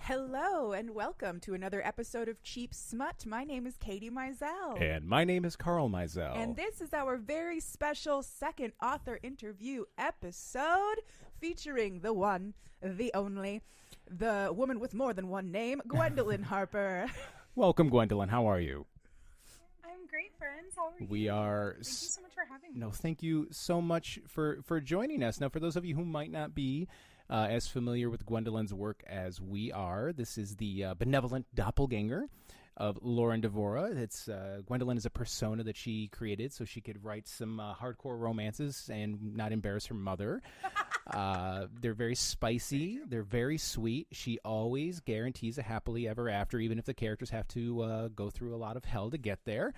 Hello and welcome to another episode of Cheap Smut. My name is Katie Mizell. And my name is Carl Mizell. And this is our very special second author interview episode featuring the one, the only, the woman with more than one name, Gwendolyn Harper. Welcome, Gwendolyn. How are you? I'm great, friends. How are you? We are... Thank you so much for having me. No, thank you so much for joining us. Now, for those of you who might not be as familiar with Gwendolyn's work as we are, this is the benevolent doppelganger of Lauren Devora. It's Gwendolyn is a persona that she created so she could write some hardcore romances and not embarrass her mother. They're very spicy. They're very sweet. She always guarantees a happily ever after, even if the characters have to go through a lot of hell to get there.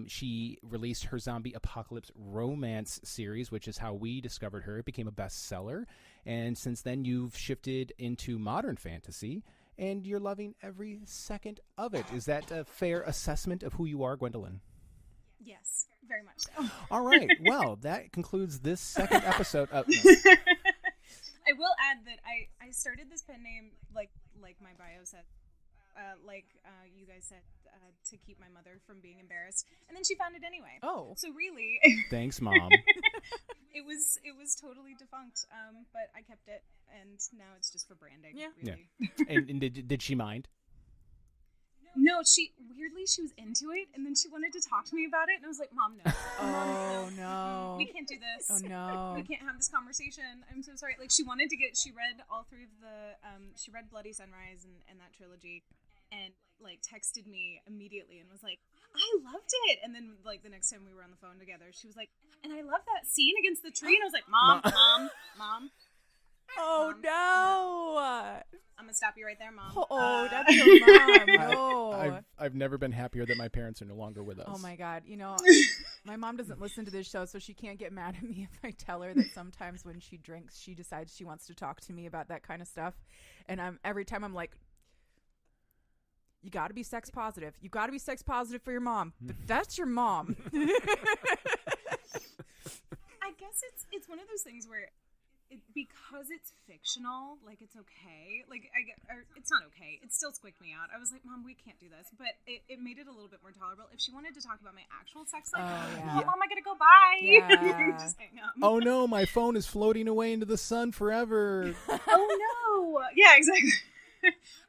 She released her zombie apocalypse romance series, which is how we discovered her. It became a bestseller. And since then, you've shifted into modern fantasy, and you're loving every second of it. Is that a fair assessment of who you are, Gwendolyn? Yes, very much so. All right. Well, that concludes this second episode of... No. I will add that I started this pen name, like my bio said, you guys said, to keep my mother from being embarrassed, and then she found it anyway. Oh. So really... Thanks, Mom. It was totally defunct, but I kept it, and now it's just for branding. Yeah. Really. Yeah. And did she mind? No, she was into it, and then she wanted to talk to me about it, and I was like, Mom, no. Oh, no. We can't do this. Oh, no. We can't have this conversation. I'm so sorry. Like, she read all three of the, she read Bloody Sunrise and that trilogy, and, like, texted me immediately and was like, I loved it. And then, like, the next time we were on the phone together, she was like, and I love that scene against the tree. And I was like, Mom. Oh, Mom, no. I'm going to stop you right there, Mom. Oh, that's your mom. No. I've never been happier that my parents are no longer with us. Oh, my God. You know, my mom doesn't listen to this show, so she can't get mad at me if I tell her that sometimes when she drinks, she decides she wants to talk to me about that kind of stuff. And every time I'm like, you got to be sex positive. You got to be sex positive for your mom. But that's your mom. I guess it's one of those things where because it's fictional, like, it's okay. Like, it's not okay. It still squicked me out. I was like, Mom, we can't do this. But it made it a little bit more tolerable. If she wanted to talk about my actual sex life, Mom, I gotta go. Bye. Yeah. Just hang up. Oh, no, my phone is floating away into the sun forever. Oh, no. Yeah, exactly.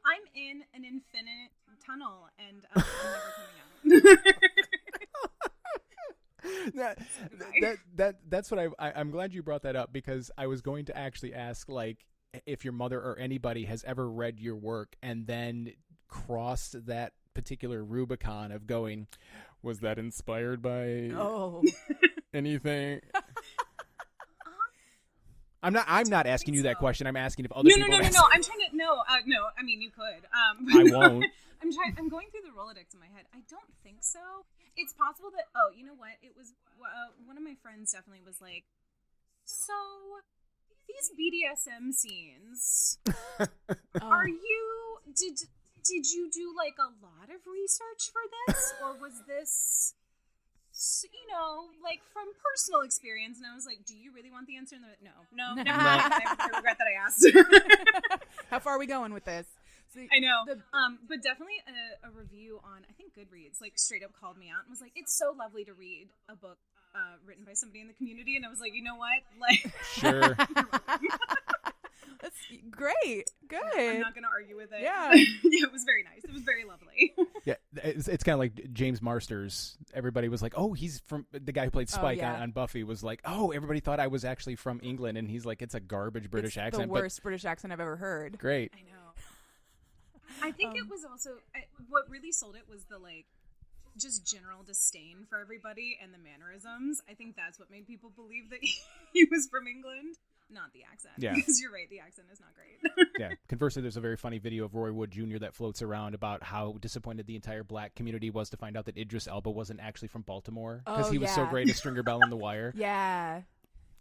I'm in an infinite tunnel, and I'm never coming out. That's what I'm glad you brought that up, because I was going to actually ask, like, if your mother or anybody has ever read your work and then crossed that particular Rubicon of going, was that inspired by anything? I'm not asking you that question. I'm asking if other people. No. I'm trying to. No. I mean, you could. I won't. I'm going through the Rolodex in my head. I don't think so. It's possible that. Oh, you know what? It was one of my friends definitely was like, so these BDSM scenes. Are you? Did you do like a lot of research for this, or was this? Like from personal experience, and I was like, do you really want the answer? And they're like, no. I regret that I asked. How far are we going with this? See, I know. But definitely a review on, I think Goodreads, like, straight up called me out and was like, it's so lovely to read a book written by somebody in the community. And I was like, you know what? Like, sure. That's great. Good. I'm not going to argue with it. Yeah. Yeah, it was very nice. It was very lovely. Yeah, it's kind of like James Marsters. Everybody was like, oh, he's from the guy who played Spike on Buffy was like, oh, everybody thought I was actually from England. And he's like, it's a garbage British accent. The worst British accent I've ever heard. Great. I know. I think it was also, what really sold it was the, like, just general disdain for everybody and the mannerisms. I think that's what made people believe that he was from England. Not the accent. Yeah. Because you're right, the accent is not great. Yeah. Conversely, there's a very funny video of Roy Wood Jr. that floats around about how disappointed the entire black community was to find out that Idris Elba wasn't actually from Baltimore because he was so great as Stringer Bell on The Wire. Yeah.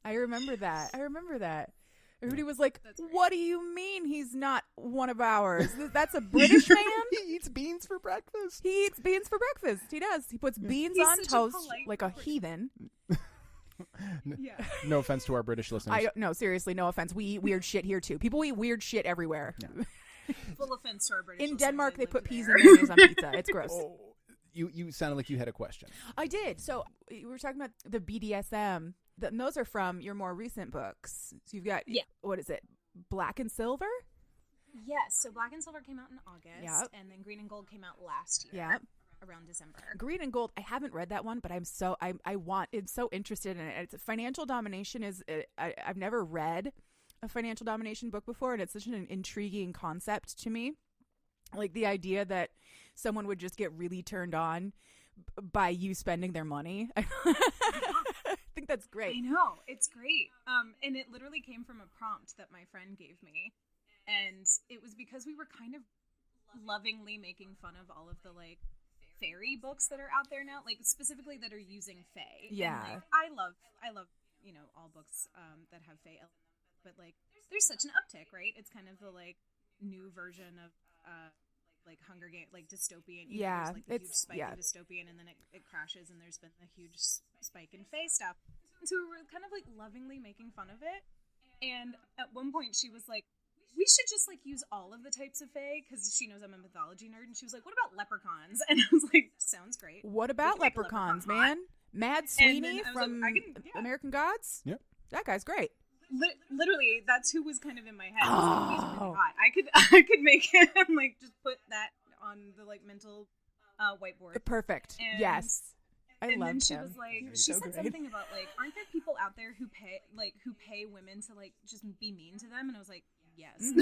I remember that. Everybody was like, what do you mean he's not one of ours? That's a British man? He eats beans for breakfast. He eats beans for breakfast. He does. He puts beans on toast like a heathen. Yeah. No offense to our British listeners. No, seriously, no offense. We eat weird shit here too. People eat weird shit everywhere. Yeah. Full offense to our British In listeners, Denmark, I they lived put peas there. and mayonnaise on pizza. It's gross. Oh, you sounded like you had a question. I did. So we were talking about the BDSM. And those are from your more recent books. So you've got, what is it, Black and Silver? Yes, so Black and Silver came out in August, Yep. and then Green and Gold came out last year. Yeah. Around December. Green and Gold, I haven't read that one, but I'm so interested in it. It's financial domination I've never read a financial domination book before, and it's such an intriguing concept to me. Like the idea that someone would just get really turned on by you spending their money. I think that's great. I know, it's great. And it literally came from a prompt that my friend gave me, and it was because we were kind of lovingly making fun of all of the like fairy books that are out there now, like specifically that are using fae. Yeah. And, like, I love all books that have fae elements, but like there's such an uptick, right? It's kind of the like new version of like Hunger Games, like dystopian. Yeah, there's, like the huge spike in dystopian, and then it crashes, and there's been the huge spike in fae stuff. And so we were kind of like lovingly making fun of it. And at one point, she was like, we should just like use all of the types of fae, because she knows I'm a mythology nerd, and she was like, what about leprechauns? And I was like, sounds great. What about leprechauns, man? Mad Sweeney from American Gods? Yep. That guy's great. Literally, that's who was kind of in my head. He's really hot. I could make him like just put that on the like mental whiteboard. Perfect. And, yes. I love him. And then she was like, she said great. something about like, aren't there people out there who pay women to like just be mean to them? And I was like, yes.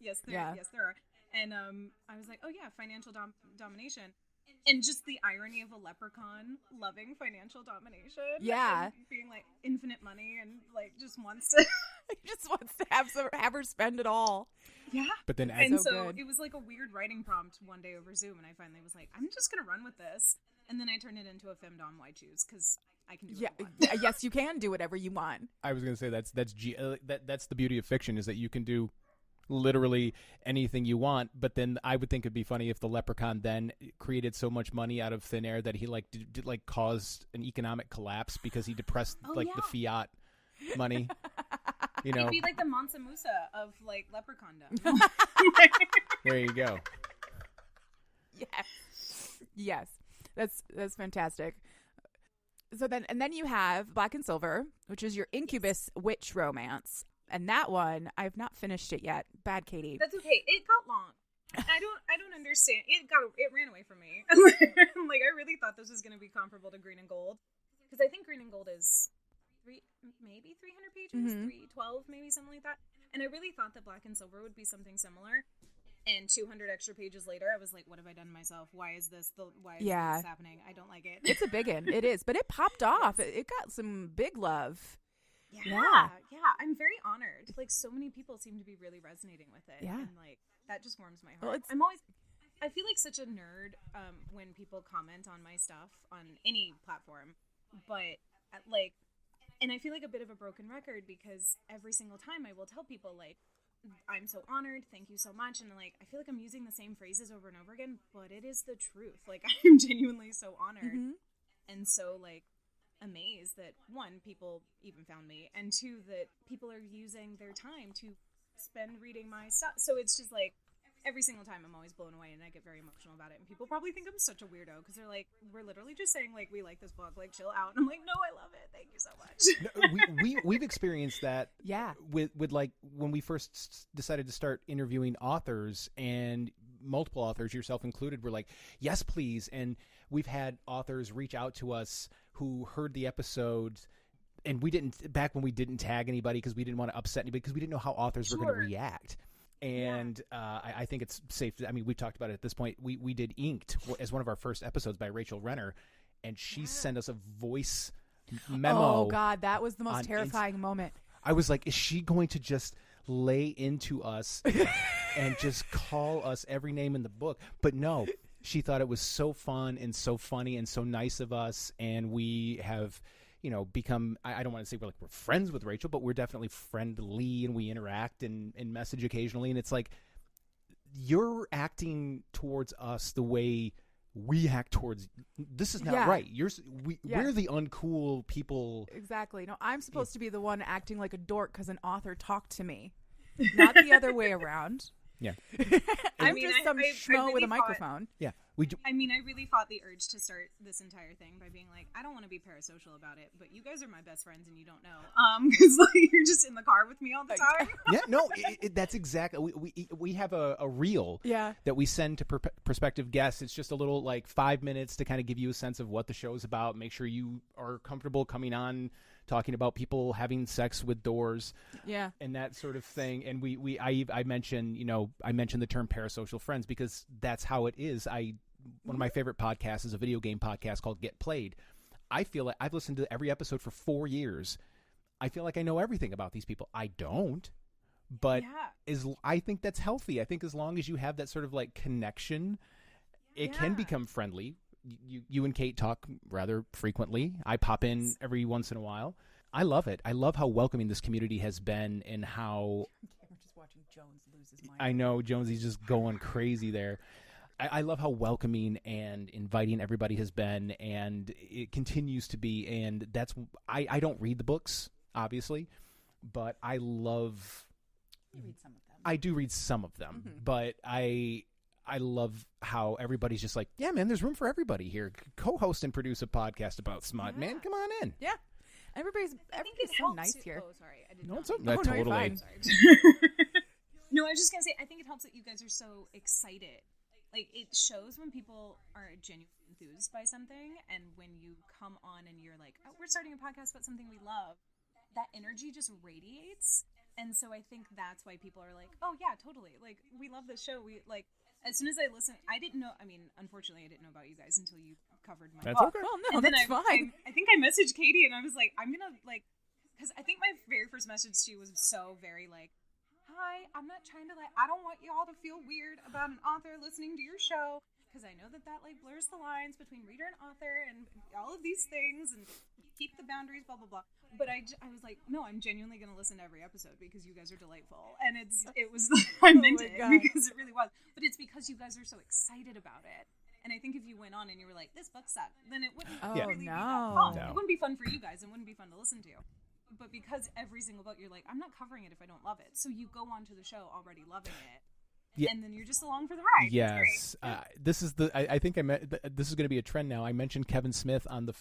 Yes, there are. And I was like, oh yeah, financial domination. And just the irony of a leprechaun loving financial domination. Yeah. And being like infinite money and like just wants to have her spend it all. Yeah. But then so it was like a weird writing prompt one day over Zoom, and I finally was like, I'm just gonna run with this. And then I turned it into a femdom why choose, because I can do what I want. Yes, you can do whatever you want. I was gonna say that's the beauty of fiction, is that you can do literally anything you want. But then I would think it'd be funny if the leprechaun then created so much money out of thin air that he like did like caused an economic collapse because he depressed the fiat money. You know, it'd be like the Mansa Musa of like leprechauндom. There you go. Yes, that's fantastic. So then you have Black and Silver, which is your incubus witch romance. And that one, I've not finished it yet. Bad Katie. That's okay. It got long. I don't understand. It ran away from me. Like I really thought this was going to be comparable to Green and Gold, because I think Green and Gold is maybe 300 pages, 312, maybe something like that. And I really thought that Black and Silver would be something similar. And 200 extra pages later, I was like, what have I done to myself? Why is this happening? I don't like it. It's a big one. It is. But it popped off. It got some big love. Yeah. I'm very honored. Like, so many people seem to be really resonating with it. Yeah. And, like, that just warms my heart. Well, I feel like such a nerd when people comment on my stuff on any platform. But, like, and I feel like a bit of a broken record, because every single time I will tell people, like, I'm so honored, thank you so much. And, like, I feel like I'm using the same phrases over and over again, but it is the truth. Like, I'm genuinely so honored. Mm-hmm. And so, like, amazed that, one, people even found me, and two, that people are using their time to spend reading my stuff. So it's just like every single time I'm always blown away, and I get very emotional about it, and people probably think I'm such a weirdo because they're like, we're literally just saying like we like this book, like chill out. And I'm like, no, I love it, thank you so much. We've experienced that with like when we first decided to start interviewing authors, and multiple authors, yourself included, were like, yes please. And we've had authors reach out to us who heard the episodes, and we didn't, back when we didn't tag anybody because we didn't want to upset anybody, because we didn't know how authors were going to react. And I think it's safe to, I mean, we've talked about it at this point. We did Inked as one of our first episodes by Rachel Renner, and she sent us a voice memo. Oh God, that was the most terrifying moment. I was like, is she going to just lay into us and just call us every name in the book? But no, she thought it was so fun and so funny and so nice of us, and we have, you know, become, I don't want to say we're friends with Rachel, but we're definitely friendly, and we interact and message occasionally. And it's like, you're acting towards us the way we act towards, this is not right. We're the uncool people. Exactly. No, I'm supposed to be the one acting like a dork because an author talked to me, not the other way around. Yeah. I'm mean, just some I schmo really with a thought- microphone. Yeah. I mean, I really fought the urge to start this entire thing by being like, I don't want to be parasocial about it, but you guys are my best friends and you don't know. Because like, you're just in the car with me all the time. Yeah, no, that's exactly. We have a reel that we send to prospective guests. It's just a little like 5 minutes to kind of give you a sense of what the show's about. Make sure you are comfortable coming on, talking about people having sex with doors, and that sort of thing. And I mentioned the term parasocial friends because that's how it is. One of my favorite podcasts is a video game podcast called Get Played. I feel like I've listened to every episode for 4 years. I feel like I know everything about these people. I don't, but I think that's healthy. I think as long as you have that sort of like connection, it can become friendly. You and Kate talk rather frequently. I pop in every once in a while. I love it. I love how welcoming this community has been and how... We're just watching Jones lose his mind. I know, Jonesy's just going crazy there. I love how welcoming and inviting everybody has been, and it continues to be. And that's... I don't read the books, obviously, but I love... You read some of them. I do read some of them, but I love how everybody's just like, yeah, man, there's room for everybody here. Co-host and produce a podcast about smut, man. Come on in. Yeah. Everybody's so nice here. Oh, sorry. I didn't No, know. it's okay. No, Totally. you're fine. No, I was just going to say, I think it helps that you guys are so excited. Like, it shows when people are genuinely enthused by something, and when you come on and you're like, oh, we're starting a podcast about something we love, that energy just radiates. And so I think that's why people are like, oh, yeah, totally. Like, we love this show. We, like, as soon as I listened, I didn't know, I mean, unfortunately, I didn't know about you guys until you covered my That's book. okay. Well, no, And then that's fine. I think I messaged Katie, and I was like, I'm going to, like, because I think my very first message to you was so very, like, hi, I'm not trying to, like, I don't want y'all to feel weird about an author listening to your show, because I know that like, blurs the lines between reader and author and all of these things, and keep the boundaries, blah, blah, blah. But I was like, no, I'm genuinely going to listen to every episode, because you guys are delightful. And it was, I meant it, because it really was. But it's because you guys are so excited about it. And I think if you went on and you were like, this book sucked, then it wouldn't really be that fun. No. It wouldn't be fun for you guys, and wouldn't be fun to listen to. But because every single book, you're like, I'm not covering it if I don't love it. So you go on to the show already loving it. Yeah. And then you're just along for the ride. Yes, this is the. I think this is going to be a trend now. I mentioned Kevin Smith on the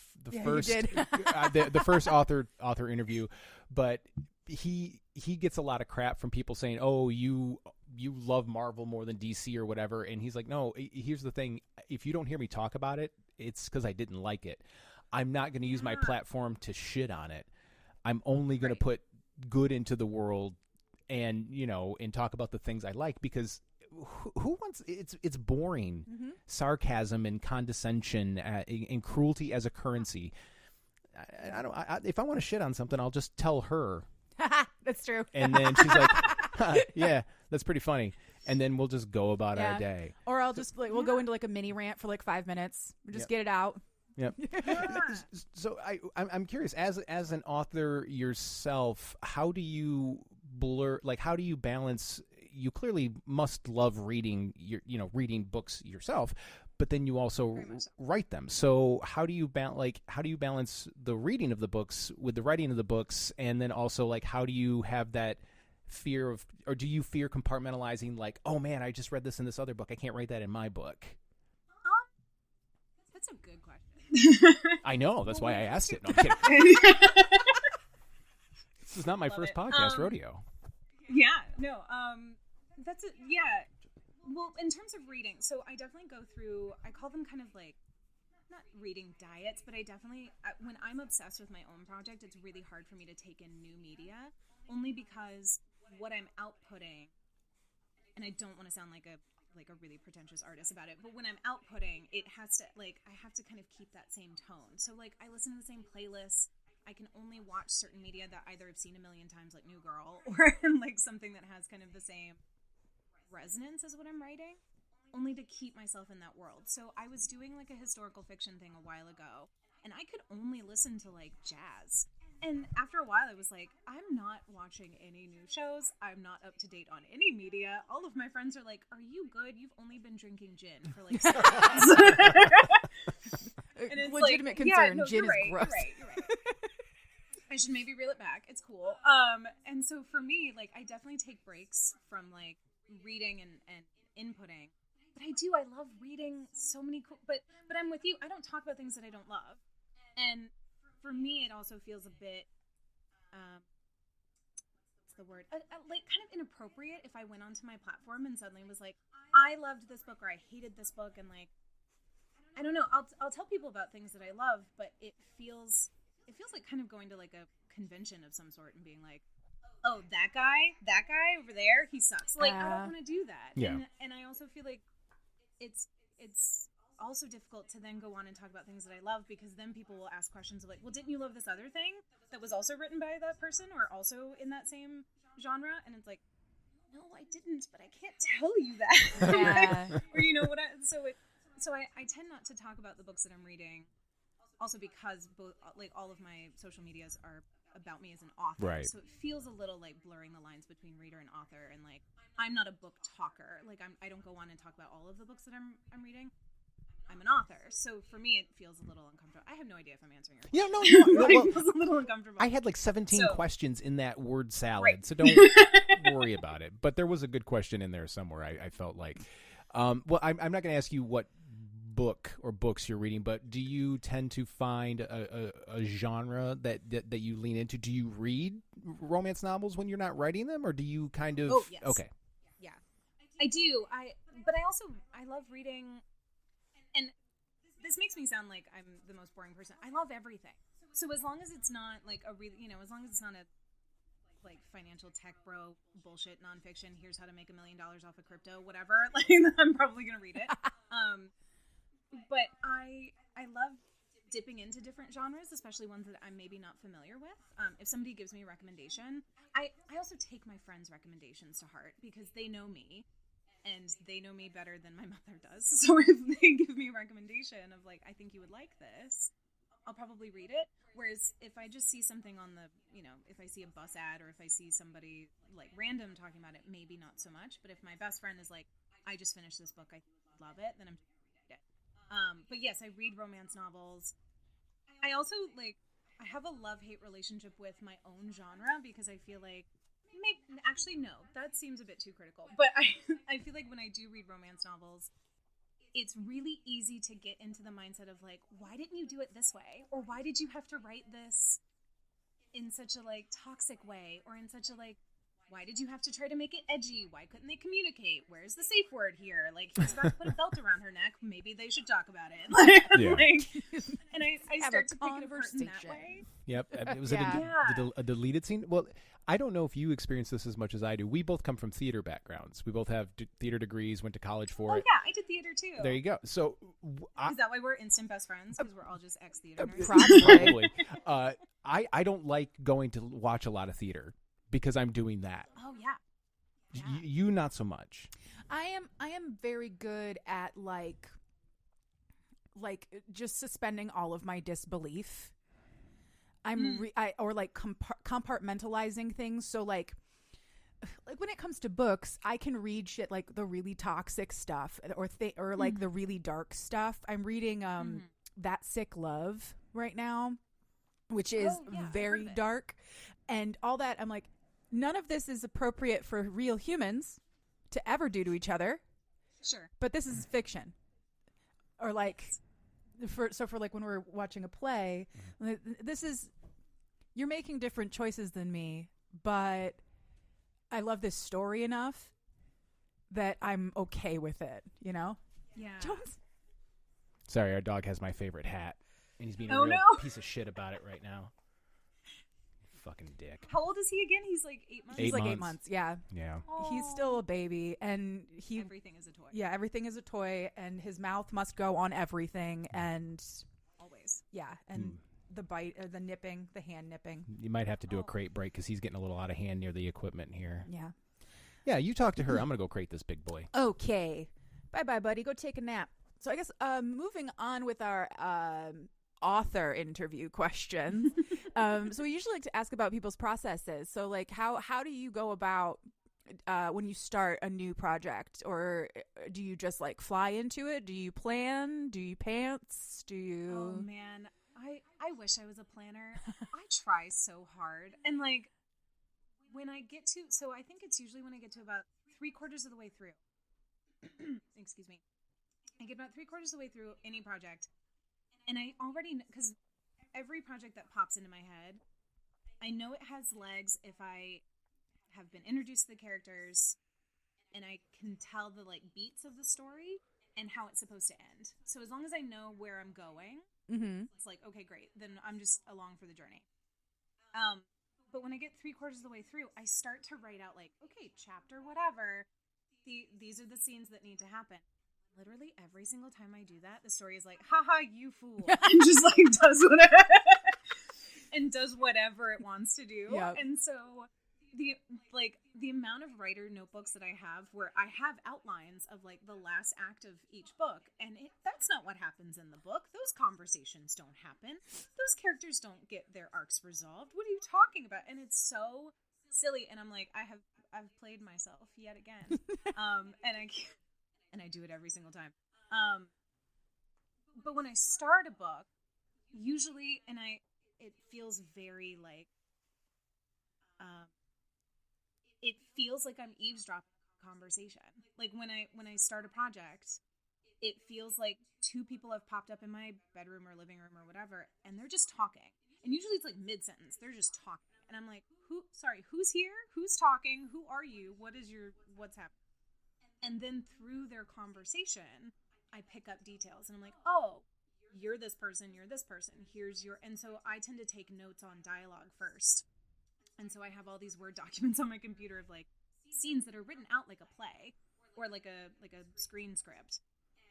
first the first author interview, but he gets a lot of crap from people saying, "Oh, you love Marvel more than DC or whatever," and he's like, "No, here's the thing. If you don't hear me talk about it, it's because I didn't like it. I'm not going to use my platform to shit on it. I'm only going to put good into the world." And and talk about the things I like, because who wants it's boring. Sarcasm and condescension and cruelty as a currency. I don't. If I want to shit on something, I'll just tell her. That's true. And then she's like, "Yeah, that's pretty funny." And then we'll just go about our day. Or I'll just we'll go into like a mini rant for like 5 minutes. We'll just get it out. Yep. So I'm curious, as an author yourself, how do you how do you balance? You clearly must love reading reading books yourself, but then you also write them. So how do you balance the reading of the books with the writing of the books, and then also like how do you have that fear of, or do you fear compartmentalizing, like, oh man, I just read this in this other book, I can't write that in my book? That's a good question. I know, that's why I asked it. No, I'm kidding. This is not my first podcast rodeo. Yeah, no, that's it. Yeah. Well, in terms of reading, so I definitely go through, I call them kind of like, not reading diets, but I definitely, when I'm obsessed with my own project, it's really hard for me to take in new media, only because what I'm outputting, and I don't want to sound like a really pretentious artist about it, but when I'm outputting, it has to, like, I have to kind of keep that same tone. So, like, I listen to the same playlists. I can only watch certain media that either I've seen a million times, like New Girl, or like something that has kind of the same resonance as what I'm writing, only to keep myself in that world. So I was doing like a historical fiction thing a while ago, and I could only listen to like jazz. And after a while, I was like, I'm not watching any new shows. I'm not up to date on any media. All of my friends are like, are you good? You've only been drinking gin for like 6 months. And it's legitimate like, concern. Yeah, no, Gin is right, gross. You're right. I should maybe reel it back. It's cool. And so for me, like, I definitely take breaks from like reading and inputting. But I love reading so many cool, but I'm with you. I don't talk about things that I don't love. And for me, it also feels a bit, what's the word? Like kind of inappropriate if I went onto my platform and suddenly was like, I loved this book or I hated this book. And like, I don't know. I'll tell people about things that I love, but it feels like kind of going to like a convention of some sort and being like, oh, that guy over there, he sucks. Like, I don't want to do that. Yeah. And I also feel like it's also difficult to then go on and talk about things that I love, because then people will ask questions of like, well, didn't you love this other thing that was also written by that person or also in that same genre? And it's like, no, I didn't, but I can't tell you that. Yeah. Or you know what? So I tend not to talk about the books that I'm reading, also because both like all of my social medias are about me as an author. Right. So it feels a little like blurring the lines between reader and author, and like I'm not a book talker. Like I don't go on and talk about all of the books that I'm reading. I'm an author, so for me it feels a little uncomfortable. I have no idea if I'm answering your question. Yeah, no, It feels a little uncomfortable. I had like 17 questions in that word salad, Right. so don't worry about it. But there was a good question in there somewhere. I felt like, well, I'm not going to ask you what book or books you're reading, but do you tend to find a genre that you lean into? Do you read romance novels when you're not writing them, or do you kind of? Oh, yes. Okay. Yeah, I do. But I love reading, and this makes me sound like I'm the most boring person. I love everything. So as long as it's not like a really, as long as it's not a like financial tech bro bullshit nonfiction, here's how to make $1 million off of crypto, whatever, like I'm probably gonna read it. But I love dipping into different genres, especially ones that I'm maybe not familiar with. If somebody gives me a recommendation, I also take my friends' recommendations to heart, because they know me, and they know me better than my mother does. So if they give me a recommendation of like, I think you would like this, I'll probably read it. Whereas if I just see something on the, if I see a bus ad or if I see somebody like random talking about it, maybe not so much. But if my best friend is like, I just finished this book, I love it, then I'm read it. But yes, I read romance novels. I also I have a love-hate relationship with my own genre, because I feel like actually no, that seems a bit too critical. But I feel like when I do read romance novels, it's really easy to get into the mindset of like, why didn't you do it this way? Or why did you have to write this in such a like toxic way, or in such a like, why did you have to try to make it edgy? Why couldn't they communicate? Where's the safe word here? Like, he's about to put a belt around her neck. Maybe they should talk about it. Yeah. And I start to pick it apart in that way. Yep. It was a deleted scene. Well, I don't know if you experience this as much as I do. We both come from theater backgrounds. We both have theater degrees, went to college for it. Oh, yeah. I did theater, too. There you go. So, is that why we're instant best friends? Because we're all just ex-theater nerds? Probably. I don't like going to watch a lot of theater, because I'm doing that. Oh, yeah. You not so much. I am very good at like just suspending all of my disbelief. Or compartmentalizing things. So like when it comes to books, I can read shit like the really toxic stuff or the really dark stuff. I'm reading That Sick Love right now, which is very dark, and all that. I'm like, none of this is appropriate for real humans to ever do to each other. Sure. But this is fiction. Or like, for like when we're watching a play, this is, you're making different choices than me, but I love this story enough that I'm okay with it, Yeah. Jones? Sorry, our dog has my favorite hat, and he's being a real piece of shit about it right now. Fucking dick. How old is he again? He's like 8 months. He's like 8 months. Yeah. Yeah. He's still a baby, and everything is a toy. Yeah, everything is a toy, and his mouth must go on everything, and always. Yeah, and the bite, or the nipping, the hand nipping. You might have to do a crate break, because he's getting a little out of hand near the equipment here. Yeah. Yeah, you talk to her. I'm gonna go crate this big boy. Okay. Bye, buddy. Go take a nap. So I guess moving on with our author interview questions. So we usually like to ask about people's processes. So like how do you go about when you start a new project, or do you just like fly into it? Do you plan? Do you pants? Do you? Oh man, I wish I was a planner. I try so hard, and like when I get to, so I think it's usually when I get to about 3/4 of the way through. Excuse me. I get about 3/4 of the way through any project, and I already, because every project that pops into my head, I know it has legs if I have been introduced to the characters, and I can tell the like beats of the story and how it's supposed to end. So as long as I know where I'm going, it's like, okay, great. Then I'm just along for the journey. But when I get 3/4 of the way through, I start to write out like, okay, chapter whatever. These are the scenes that need to happen. Literally every single time I do that, the story is like, haha, you fool. And just like does whatever it wants to do. Yep. And so the amount of writer notebooks that I have where I have outlines of like the last act of each book, and that's not what happens in the book. Those conversations don't happen. Those characters don't get their arcs resolved. What are you talking about? And it's so silly. And I'm like, I've played myself yet again. And I do it every single time. But when I start a book, usually, it feels very like, it feels like I'm eavesdropping on a conversation. Like when I start a project, it feels like two people have popped up in my bedroom or living room or whatever, and they're just talking. And usually it's like mid-sentence. They're just talking. And I'm like, who's here? Who's talking? Who are you? What's happening? And then through their conversation, I pick up details. And I'm like, oh, you're this person. And so I tend to take notes on dialogue first. And so I have all these Word documents on my computer of like scenes that are written out like a play or like a screen script.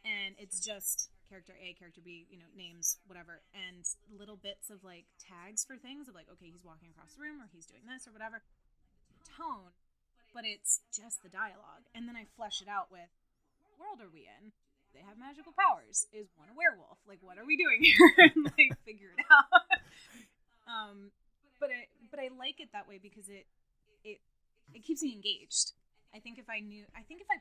And it's just character A, character B, names, whatever. And little bits of like tags for things of like, okay, he's walking across the room or he's doing this or whatever. Tone. But it's just the dialogue. And then I flesh it out with, what world are we in? They have magical powers. Is one a werewolf? Like, what are we doing here? And like figure it out. But I like it that way because it keeps me engaged. I think if I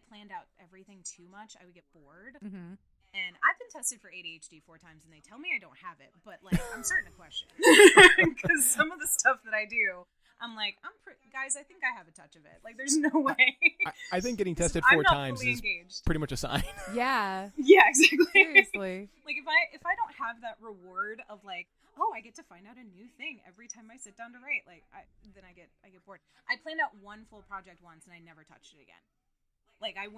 planned out everything too much, I would get bored. Mm-hmm. And I've been tested for ADHD 4 times, and they tell me I don't have it. But like, I'm starting to question because some of the stuff that I do, I'm like, guys, I think I have a touch of it. Like, there's no way. I think getting tested 4 times is pretty much a sign. Yeah. Yeah, exactly. Seriously. Like, if I don't have that reward of like, oh, I get to find out a new thing every time I sit down to write, like, then I get bored. I planned out one full project once, and I never touched it again. Like, I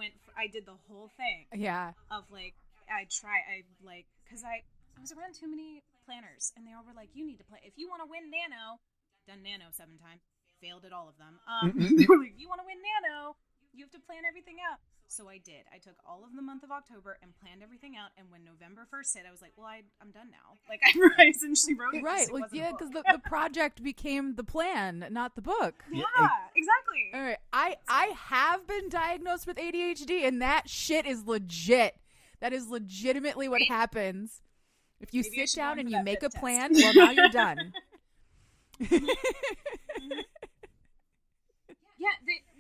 did the whole thing. Yeah. Of like, because I was around too many planners, and they all were like, you need to play. If you want to win Nano. Done Nano 7 times, failed at all of them. They were like, you want to win Nano, you have to plan everything out. So I did. I took all of the month of October and planned everything out. And when November 1st hit, I was like, well, I'm done now. Like, I essentially wrote it. Right. Well, yeah, because the project became the plan, not the book. Yeah, exactly. All right. I have been diagnosed with ADHD, and that shit is legit. That is legitimately what happens. If you sit down and you make a plan, well, now you're done. Yeah,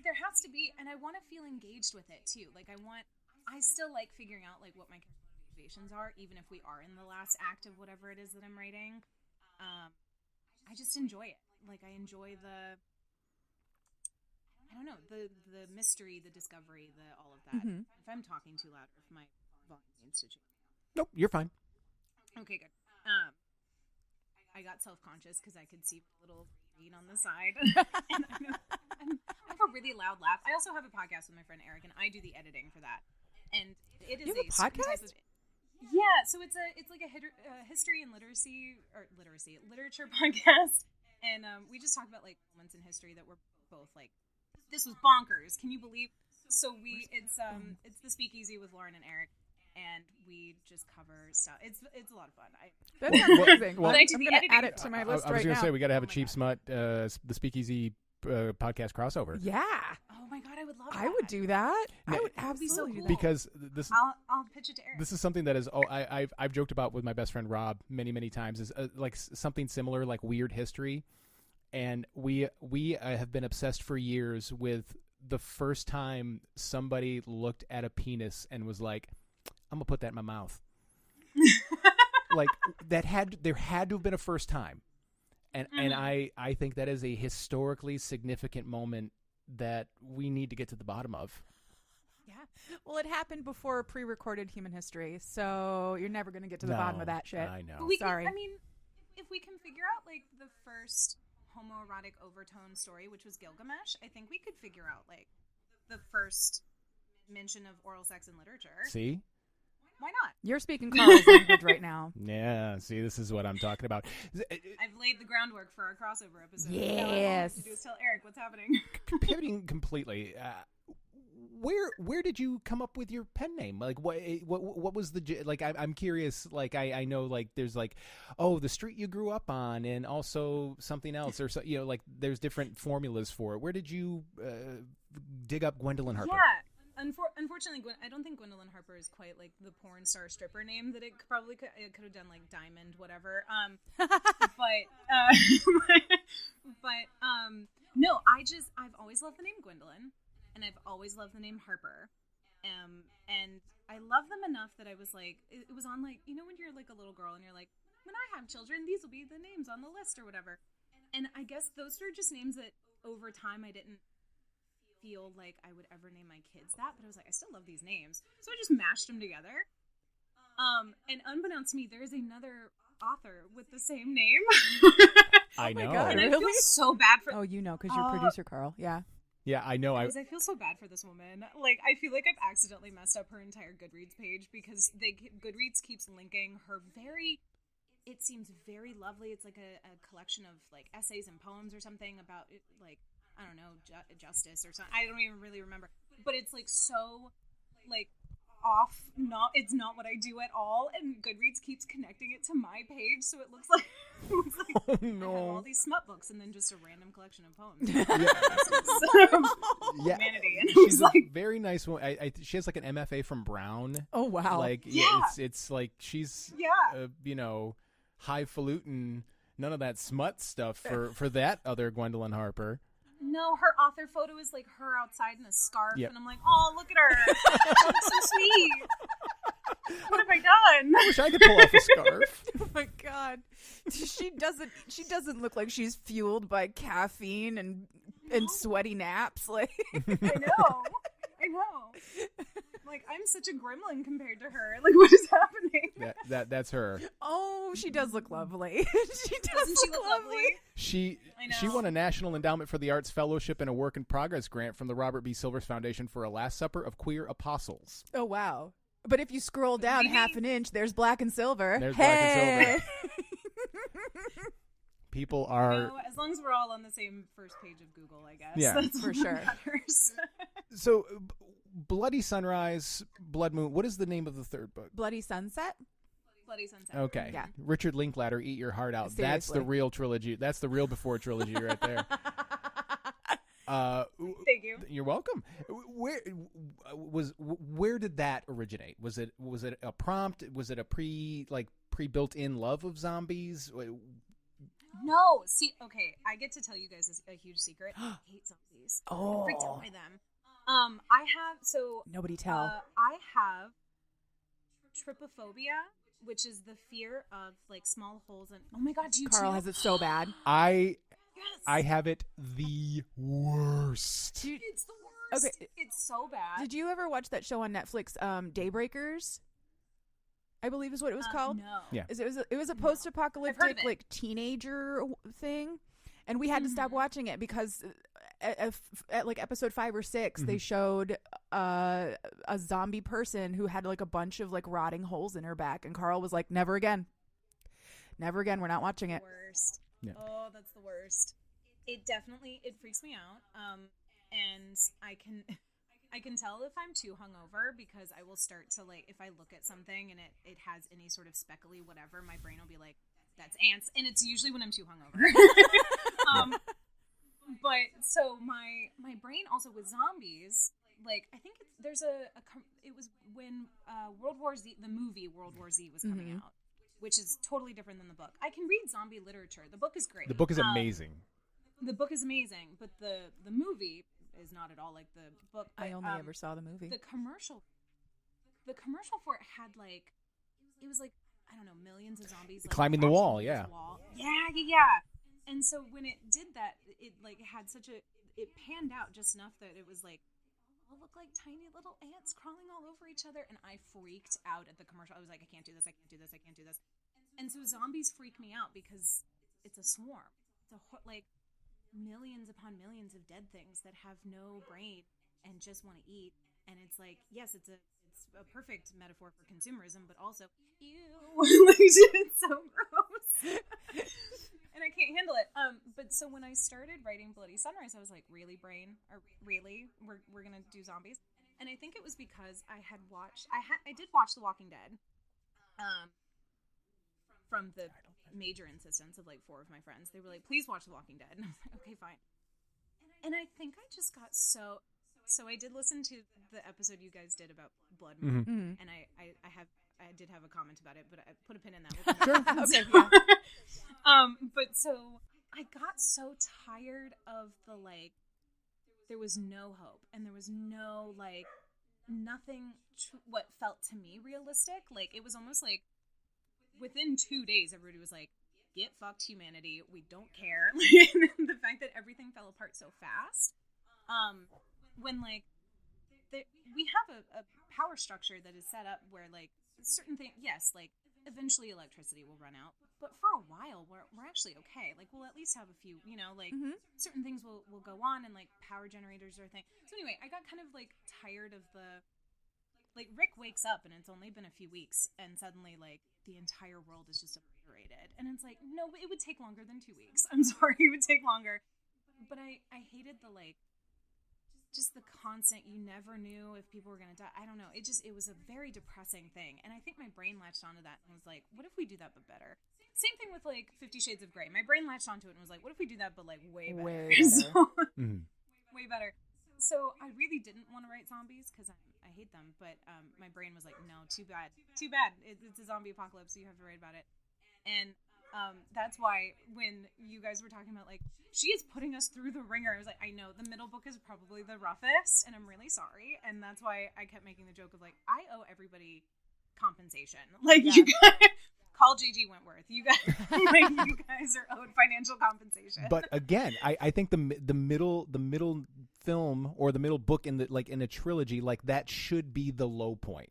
there has to be, and I want to feel engaged with it too. Like I still like figuring out like what my motivations are, even if we are in the last act of whatever it is that I'm writing. I just enjoy it. Like I enjoy the mystery, the discovery, all of that. Mm-hmm. If I'm talking too loud, or if my volume needs to change. Nope, you're fine. Okay, good. I got self-conscious because I could see a little green on the side. And I have a really loud laugh. I also have a podcast with my friend Eric, and I do the editing for that. And it is a podcast? Yeah, so it's like a history and literature podcast. And we just talk about like moments in history that were both like, this was bonkers. Can you believe? So it's the Speakeasy with Lauren and Eric. And we just cover stuff. It's a lot of fun. That's amazing. I'm going to add it to my list right now. I was going to say, we got to have a Cheap Smut, the Speakeasy podcast crossover. Yeah. Oh my God, I would love that. I would do that. I would absolutely be so cool. Because I'll pitch it to Eric. This is something that is, I've joked about with my best friend Rob many, many times, is like something similar, like weird history. And we have been obsessed for years with the first time somebody looked at a penis and was like, I'm gonna put that in my mouth. Like there had to have been a first time, and I think that is a historically significant moment that we need to get to the bottom of. Yeah. Well, it happened before pre-recorded human history, so you're never going to get to the bottom of that shit. I know. But Sorry. I mean, if we can figure out like the first homoerotic overtone story, which was Gilgamesh, I think we could figure out like the first mention of oral sex in literature. See? Why not? You're speaking Carl's language right now. Yeah, see, this is what I'm talking about. I've laid the groundwork for our crossover episode. Yes. Now all I have to do is tell Eric what's happening. Pivoting completely, where did you come up with your pen name? Like, what was the, like, I'm curious, like, I know, like, there's, like, oh, the street you grew up on, and also something else, or, so, you know, like, there's different formulas for it. Where did you dig up Gwendolyn Harper? Yeah. Unfortunately, I don't think Gwendolyn Harper is quite like the porn star stripper name that it could have done, like Diamond, whatever. No, I've always loved the name Gwendolyn, and I've always loved the name Harper, and I love them enough that I was like, it was on like, you know, when you're like a little girl and you're like, when I have children, these will be the names on the list or whatever, and I guess those are just names that over time I didn't feel like I would ever name my kids that, but I was like, I still love these names, so I just mashed them together. And unbeknownst to me, there is another author with the same name. I know. God, And I really? feel so bad for. Oh, you know, because you're producer Carl. Yeah. Yeah, I know. I feel so bad for this woman. Like, I feel like I've accidentally messed up her entire Goodreads page because Goodreads keeps linking her it seems very lovely. It's like a collection of like essays and poems or something about it, like, I don't know, justice or something. I don't even really remember. But it's like so like off. It's not what I do at all. And Goodreads keeps connecting it to my page, so it looks like Oh, I no. have all these smut books and then just a random collection of poems. Yeah. Humanity. And She's like, a very nice one. She has like an MFA from Brown. Oh, wow. Like, Yeah. it's like she's, yeah. you know, highfalutin, none of that smut stuff for that other Gwendolyn Harper. No, her author photo is like her outside in a scarf, Yep. and I'm like, oh, look at her. She looks so sweet. What have I done? I wish I could pull off a scarf. Oh my God. She doesn't look like she's fueled by caffeine and sweaty naps. Like, I know. Like, I'm such a gremlin compared to her. Like, what is happening? That's her. oh, she does look lovely. She does Doesn't she look lovely? She I know. won a National Endowment for the Arts Fellowship and a Work in Progress grant from the Robert B. Silvers Foundation for a Last Supper of Queer Apostles. Oh, wow. But if you scroll down Maybe- half an inch, there's black and silver. There's black and hey! People are No, as long as we're all on the same first page of Google, I guess. Yeah. That's For what sure. matters. so Bloody Sunrise, Blood Moon. What is the name of the third book? Bloody Sunset? Bloody Sunset. Okay. Yeah. Richard Linklater, Eat Your Heart Out. That's the Seriously. real trilogy. That's the real before trilogy right there. Thank you. You're welcome. Where did that originate? Was it a prompt? Was it a pre-built-in love of zombies? No, see, okay, I get to tell you guys a huge secret. I hate zombies. Oh. I'm freaked out by them. I have, so, Nobody tell. I have trypophobia, which is the fear of, like, small holes in, oh my God, do you Carl too? has it so bad. I Yes. have it the worst. Dude, It's the worst. Okay. It's so bad. did you ever watch that show on Netflix, Daybreakers? I believe is what it was called. No. Yeah. It was a I've heard post-apocalyptic of it. like teenager thing, and we had to stop watching it because at like episode 5 or 6 they showed a zombie person who had like a bunch of like rotting holes in her back, and Carl was like, never again, we're not watching it. Worst. Yeah. Oh, that's the worst. It freaks me out. And I can tell if I'm too hungover because I will start to, like, if I look at something and it has any sort of speckly whatever, my brain will be like, that's ants, and it's usually when I'm too hungover. But so my brain also with zombies, like, I think it was when World War Z, the movie World War Z was coming out, which is totally different than the book. I can read zombie literature. The book is great. The book is amazing. The book is amazing, but the movie is not at all like the book. But, I only ever saw the movie. the commercial for it had like, it was like, I don't know, millions of zombies like, Climbing the crashing wall, over yeah. this wall. Yeah. And so when it did that, it like had such a, it panned out just enough that it was like, all look like tiny little ants crawling all over each other, and I freaked out at the commercial. I was like, I can't do this, I can't do this, I can't do this. And so zombies freak me out because it's a swarm. It's like millions upon millions of dead things that have no brain and just want to eat. And it's like, yes, it's a perfect metaphor for consumerism, but also, ew, like, it's so gross. And I can't handle it. But so when I started writing Bloody Sunrise, I was like, really, brain? Or really? We're gonna do zombies? And I think it was because I did watch The Walking Dead. From the major insistence of like 4 of my friends. They were like, please watch The Walking Dead. And I was like, okay, fine. And I think I just got so I did listen to the episode you guys did about Blood Moon. Mm-hmm. And I did have a comment about it, but I put a pin in that. Sure. Okay, yeah. But so I got so tired of the like, there was no hope and there was no like nothing what felt to me realistic. Like it was almost like within 2 days, everybody was like, get fucked, humanity. We don't care. The fact that everything fell apart so fast. When like we have a power structure that is set up where like certain things, yes, like eventually electricity will run out, but for a while we're actually okay. Like we'll at least have a few, like certain things will go on, and like power generators are a thing. So anyway, I got kind of like tired of the like Rick wakes up and it's only been a few weeks and suddenly like the entire world is just obliterated, and it's like, no, it would take longer than 2 weeks. I'm sorry, it would take longer. But I hated the like just the constant, you never knew if people were going to die. I don't know. It was a very depressing thing. And I think my brain latched onto that and was like, what if we do that but better? Same thing with like 50 Shades of Grey. My brain latched onto it and was like, what if we do that but like way better? So, way better. So I really didn't want to write zombies because I hate them. But my brain was like, no, too bad. Too bad. It's a zombie apocalypse, so you have to write about it. And that's why when you guys were talking about like, she is putting us through the ringer, I was like, I know the middle book is probably the roughest, and I'm really sorry. And that's why I kept making the joke of like, I owe everybody compensation. Like, you guys call JG Wentworth. You guys, like, you guys are owed financial compensation. But again, I think the middle film or the middle book in the trilogy, like that should be the low point.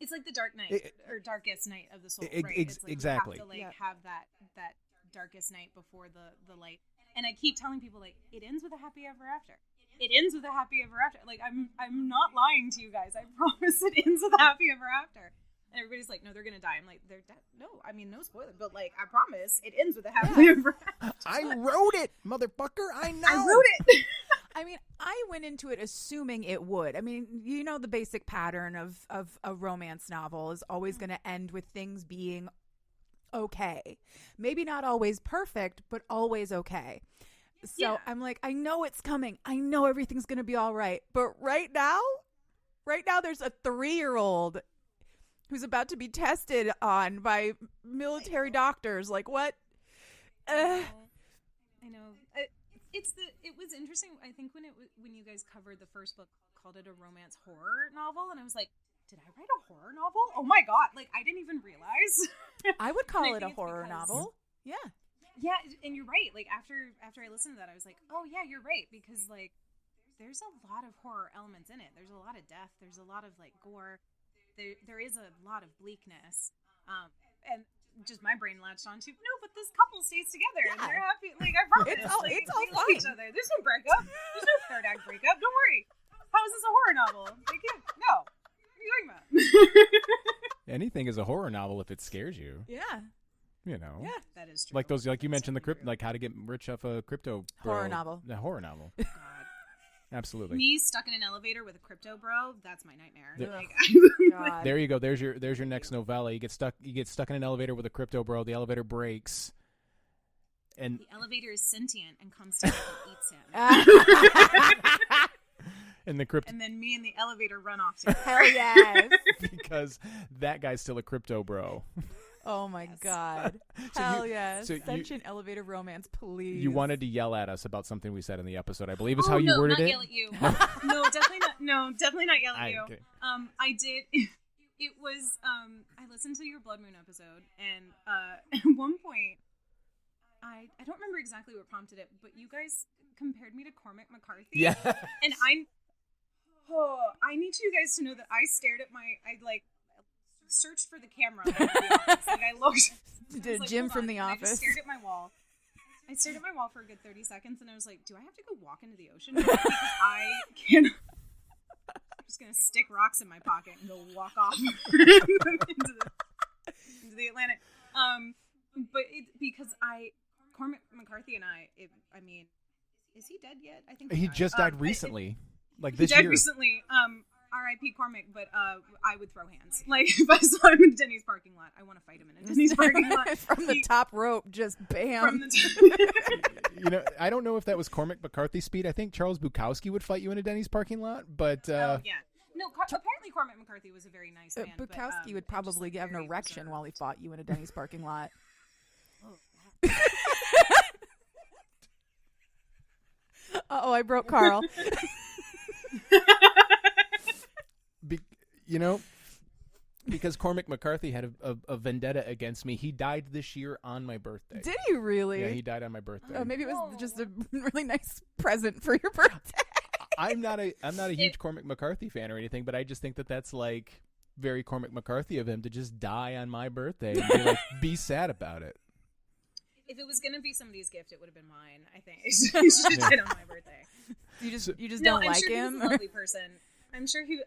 It's like the Dark Night or Darkest Night of the Soul, right? It's like exactly. You have to like have that darkest night before the light. And I keep telling people like, it ends with a happy ever after. It ends with a happy ever after. Like I'm not lying to you guys. I promise it ends with a happy ever after. And everybody's like, no, they're gonna die. I'm like, they're dead. No, I mean, no spoiler, but like, I promise it ends with a happy ever after. I wrote it, motherfucker. I know. I wrote it. I mean, I went into it assuming it would. I mean, you know, the basic pattern of a romance novel is always going to end with things being okay. Maybe not always perfect, but always okay. So I'm like, I know it's coming. I know everything's going to be all right. But right now, there's a 3-year-old who's about to be tested on by military doctors. Like, what? I know. It was interesting. I think when you guys covered the first book, called it a romance horror novel, and I was like, did I write a horror novel? Oh my god! Like I didn't even realize. I would call it a horror novel. Yeah. Yeah, and you're right. Like after I listened to that, I was like, oh yeah, you're right, because like there's a lot of horror elements in it. There's a lot of death. There's a lot of like gore. There is a lot of bleakness. And just my brain latched onto, no, but this couple stays together and they're happy. Like I promise, it's all they love fine. each other. There's no breakup. There's no third act breakup. Don't worry. How is this a horror novel? Like, no. What are you talking about? Anything is a horror novel if it scares you. Yeah. You know. Yeah, that is true. Like those, like you mentioned, like how to get rich off a crypto horror novel. The horror novel. God. Absolutely. Me stuck in an elevator with a crypto bro, that's my nightmare. God. There you go. There's your next novella. You get stuck in an elevator with a crypto bro. The elevator breaks. And the elevator is sentient and comes to him and eats him. And then me and the elevator run off together. Hell yes. Because that guy's still a crypto bro. Oh my God. Hell yes. Sentient elevator romance, please. You wanted to yell at us about something we said in the episode, I believe is how you worded it. Yell at you. No, definitely not. No, definitely not yell at you. Okay. I did. It was. I listened to your Blood Moon episode, and at one point, I don't remember exactly what prompted it, but you guys compared me to Cormac McCarthy. Yeah. And I need you guys to know that I stared at searched for the camera. Like, I looked. You did a Jim from The Office. I just stared at my wall. I stared at my wall for a good 30 seconds, and I was like, do I have to go walk into the ocean? Because I can't. I'm just going to stick rocks in my pocket and go walk off into the Atlantic. But because Cormac McCarthy and I mean, is he dead yet? I think he just died recently. Like this year. He died year. recently. R.I.P. Cormac, but I would throw hands. Like, if I saw him in a Denny's parking lot, I want to fight him in a Denny's parking lot. From the top rope, just bam. From the You know, I don't know if that was Cormac McCarthy speed. I think Charles Bukowski would fight you in a Denny's parking lot, but... yeah. No, apparently Cormac McCarthy was a very nice man. Bukowski would probably have an erection while he fought you in a Denny's parking lot. Uh-oh, I broke Carl. Because Cormac McCarthy had a vendetta against me. He died this year on my birthday. Did he really? Yeah, he died on my birthday. Oh, maybe it was just a really nice present for your birthday. I'm not a huge Cormac McCarthy fan or anything, but I just think that that's like very Cormac McCarthy of him to just die on my birthday and be sad about it. If it was going to be somebody's gift, it would have been mine, I think. He should have did on my birthday. You just don't like him? I'm sure he's a lovely person. I'm sure he...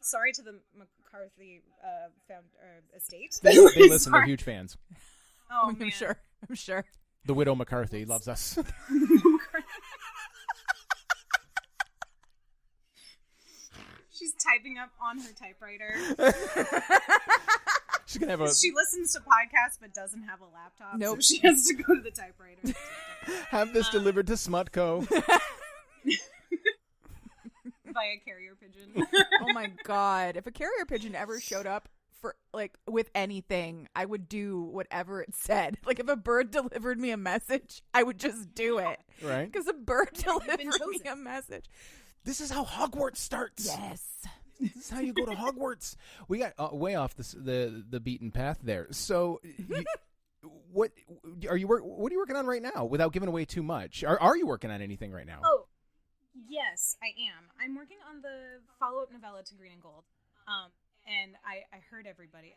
sorry to the McCarthy estate. They listen. They're huge fans. Oh, I'm man. sure. The widow McCarthy loves us. She's typing up on her typewriter. She's gonna have She listens to podcasts but doesn't have a laptop. Nope. So she has to go to the typewriter. have this delivered to Smutco. Via carrier pigeon. Oh my god. If a carrier pigeon ever showed up for with anything, I would do whatever it said. Like if a bird delivered me a message, I would just do it. Right. Because a bird delivered me a message. This is how Hogwarts starts. Yes. This is how you go to Hogwarts. We got way off the beaten path there. So, what are you working on right now? Without giving away too much, are you working on anything right now? Oh, yes, I am. I'm working on the follow-up novella to Green and Gold. And I heard everybody.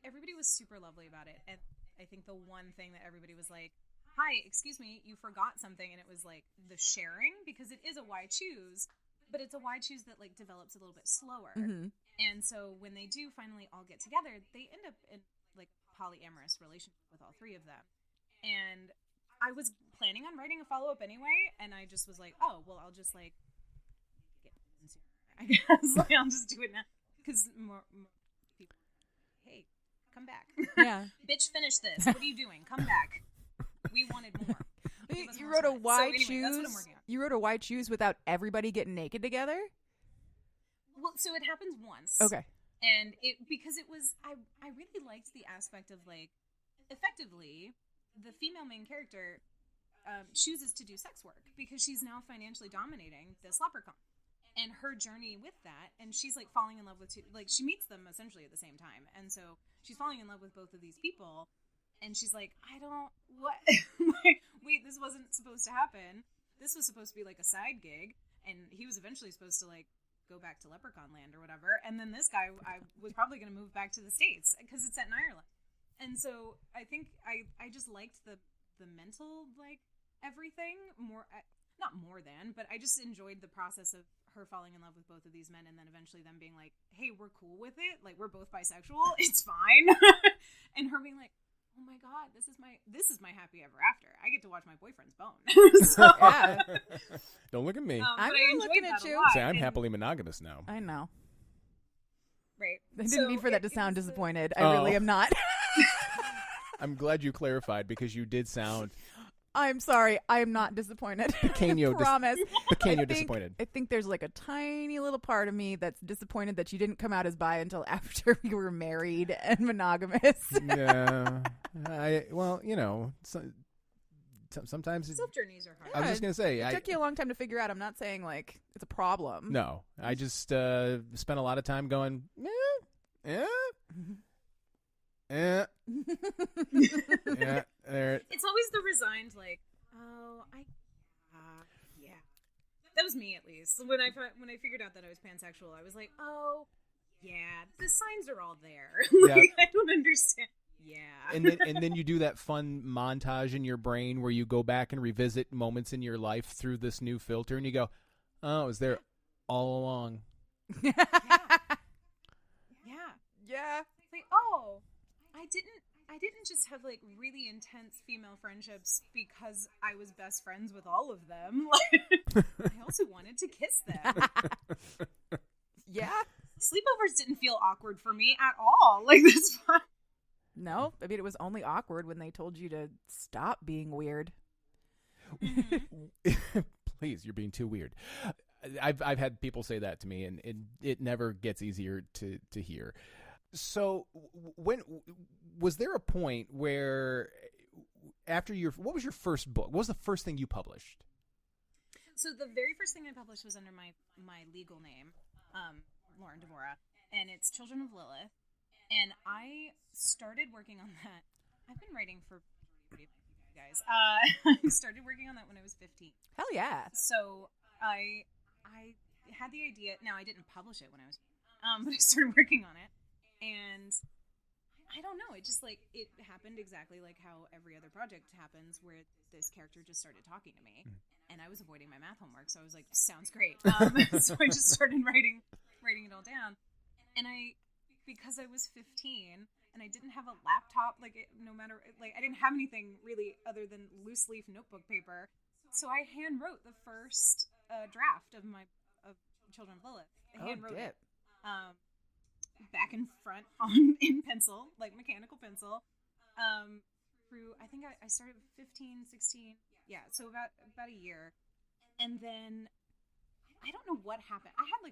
Everybody was super lovely about it. And I think the one thing that everybody was like, "Hi, excuse me, you forgot something," and it was like the sharing, because it is a why choose. But it's a why choose that develops a little bit slower. Mm-hmm. And so when they do finally all get together, they end up in a polyamorous relationship with all three of them. And I was planning on writing a follow-up anyway, and I just was like, oh, well, I'll just get sooner, I guess. I'll just do it now. Because more people, hey, come back. Yeah. Bitch, finish this. What are you doing? Come back. We wanted more. You wrote a why choose. choose. That's what I'm working on. You wrote a why choose without everybody getting naked together? Well, so it happens once. Okay. And because it was, I really liked the aspect of effectively, the female main character chooses to do sex work because she's now financially dominating this leprechaun. And her journey with that, and she's falling in love with she meets them essentially at the same time. And so she's falling in love with both of these people. And she's like, what? Wait, this wasn't supposed to happen. This was supposed to be a side gig. And he was eventually supposed to go back to Leprechaun Land or whatever. And then this guy, I was probably going to move back to the States because it's set in Ireland. And so I think I just liked the mental, everything more, not more than, but I just enjoyed the process of her falling in love with both of these men and then eventually them being like, hey, we're cool with it. We're both bisexual. It's fine. And her being like, oh my god, this is my happy ever after. I get to watch my boyfriend's bone. So, Yeah. Don't look at me. I'm looking at you. Say I'm happily monogamous now. I know. Right. I didn't mean for that to sound disappointed. I Oh. really am not. I'm glad you clarified because you did sound I'm sorry. I am not disappointed. pequeño, Promise. disappointed. I think there's a tiny little part of me that's disappointed that you didn't come out as bi until after we were married and monogamous. Yeah. Sometimes Self journeys are hard. I was just gonna say It took you a long time to figure out. I'm not saying it's a problem. no. I just spent a lot of time going, yeah. Yeah. Yeah. There. It's always the resigned, oh, I was me, at least. When I figured out that I was pansexual, I was like, oh, yeah, the signs are all there. Like, I don't understand. Yeah. And then you do that fun montage in your brain where you go back and revisit moments in your life through this new filter, and you go, oh, it was there all along. Yeah. Yeah. Like, oh, I didn't just have like really intense female friendships because I was best friends with all of them. Like, I also wanted to kiss them. Yeah. Sleepovers didn't feel awkward for me at all. Like, that's fine. No, I mean, it was only awkward when they told you to stop being weird. Please, you're being too weird. I've had people say that to me, and it never gets easier to hear. So, when was there a point where after what was your first book? What was the first thing you published? So the very first thing I published was under my legal name, Lauren Devora, and it's Children of Lilith. And I started working on that. I've been writing for you guys. I started working on that when I was 15. Hell yeah. So I had the idea. Now, I didn't publish it when I was, but I started working on it. And I don't know. It just like, it happened exactly like how every other project happens, where this character just started talking to me. And I was avoiding my math homework. So I was like, sounds great. So I just started writing it all down. And because I was 15 and I didn't have a laptop, I didn't have anything really other than loose leaf notebook paper. So I hand wrote the first draft of Children of Lilith. I hand wrote it back and front in pencil, like mechanical pencil. Through, I think I started 15, 16. Yeah, so about a year. And then I don't know what happened. I had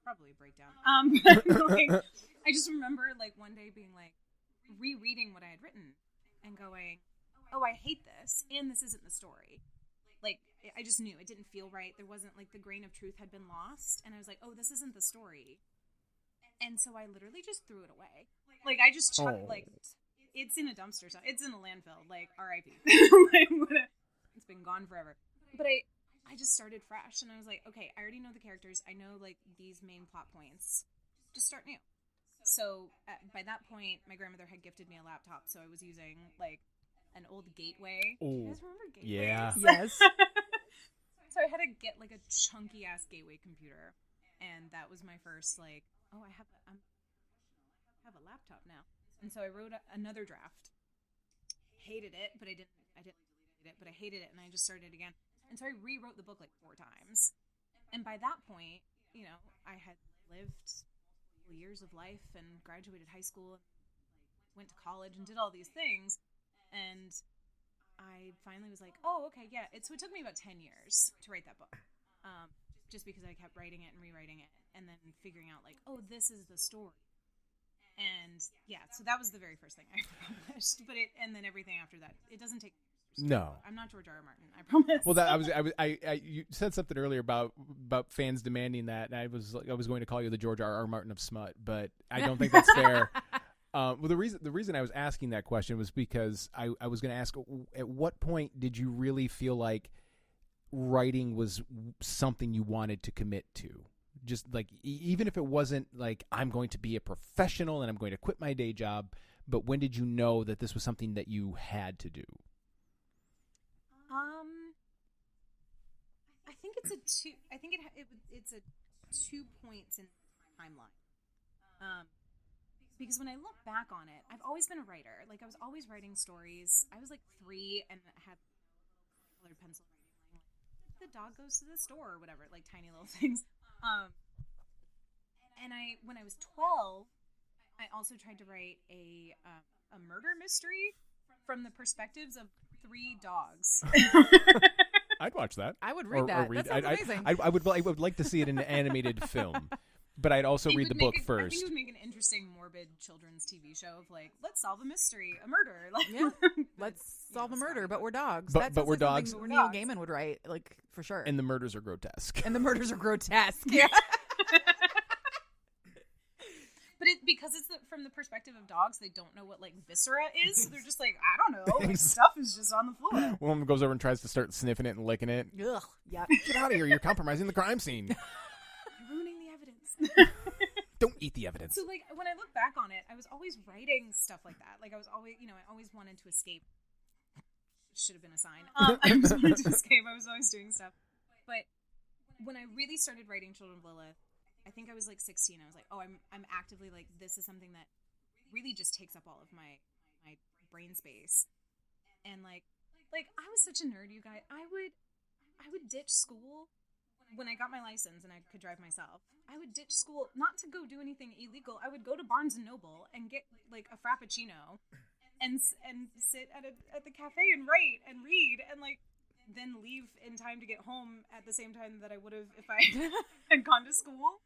probably a breakdown. I just remember one day being rereading what I had written and going, oh, I hate this, and this isn't the story. I just knew it didn't feel right. There wasn't the grain of truth had been lost, and I was like, oh, this isn't the story. And so I literally just threw it away. I just chucked, it's in a dumpster. It's in a landfill. R.I.P. It's been gone forever. But I just started fresh, and I was like, okay, I already know the characters. I know, these main plot points. Just start new. So, by that point, my grandmother had gifted me a laptop, so I was using, an old Gateway. Ooh. You guys remember Gateway? Yeah. Yes. So I had to get, a chunky-ass Gateway computer, and that was my first, I have a laptop now. And so I wrote another draft. Hated it, but I didn't delete it, but I hated it, and I just started again. And so I rewrote the book 4 times. And by that point, I had lived years of life and graduated high school and went to college and did all these things. And I finally was like, oh, okay, yeah. So it took me about 10 years to write that book. Just because I kept writing it and rewriting it and then figuring out oh, this is the story. And yeah, so that was the very first thing I published. And then everything after that, it doesn't take. No, I'm not George R. R. Martin. I promise. Well, you said something earlier about fans demanding that, and I was going to call you the George R. R. Martin of smut, but I don't think that's fair. Well, the reason I was asking that question was because I was going to ask, at what point did you really feel like writing was something you wanted to commit to? Just even if it wasn't I'm going to be a professional and I'm going to quit my day job, but when did you know that this was something that you had to do? I think it's it's a 2 points in timeline. Because when I look back on it, I've always been a writer. I was always writing stories. I was 3 and had colored pencil writing, the dog goes to the store or whatever, tiny little things. And when I was 12, I also tried to write a murder mystery from the perspectives of 3 dogs. I'd watch that. I would read that. That sounds amazing. I would like to see it in an animated film, but I'd also read the book first. I think it would make an interesting, morbid children's TV show of let's solve a mystery, a murder. Yeah, let's solve a murder, but we're dogs. But we're dogs. Neil Gaiman would write, for sure. And the murders are grotesque. Yeah. because it's from the perspective of dogs, they don't know what like viscera is, so they're just like, I don't know, like, stuff is just on the floor. Woman goes over and tries to start sniffing it and licking it. Ugh. Yeah. Get out of here! You're compromising the crime scene. You're ruining the evidence. Don't eat the evidence. So like when I look back on it, I was always writing stuff like that. Like I was always, I always wanted to escape. Should have been a sign. I always wanted to escape. I was always doing stuff. But when I really started writing Children of Lilith, I think I was like 16. I was like, oh, I'm actively like, this is something that really just takes up all of my brain space. And like I was such a nerd, you guys. I would ditch school when I got my license and I could drive myself. I would ditch school not to go do anything illegal. I would go to Barnes and Noble and get like a frappuccino and sit at the cafe and write and read and like then leave in time to get home at the same time that I would have if I had gone to school.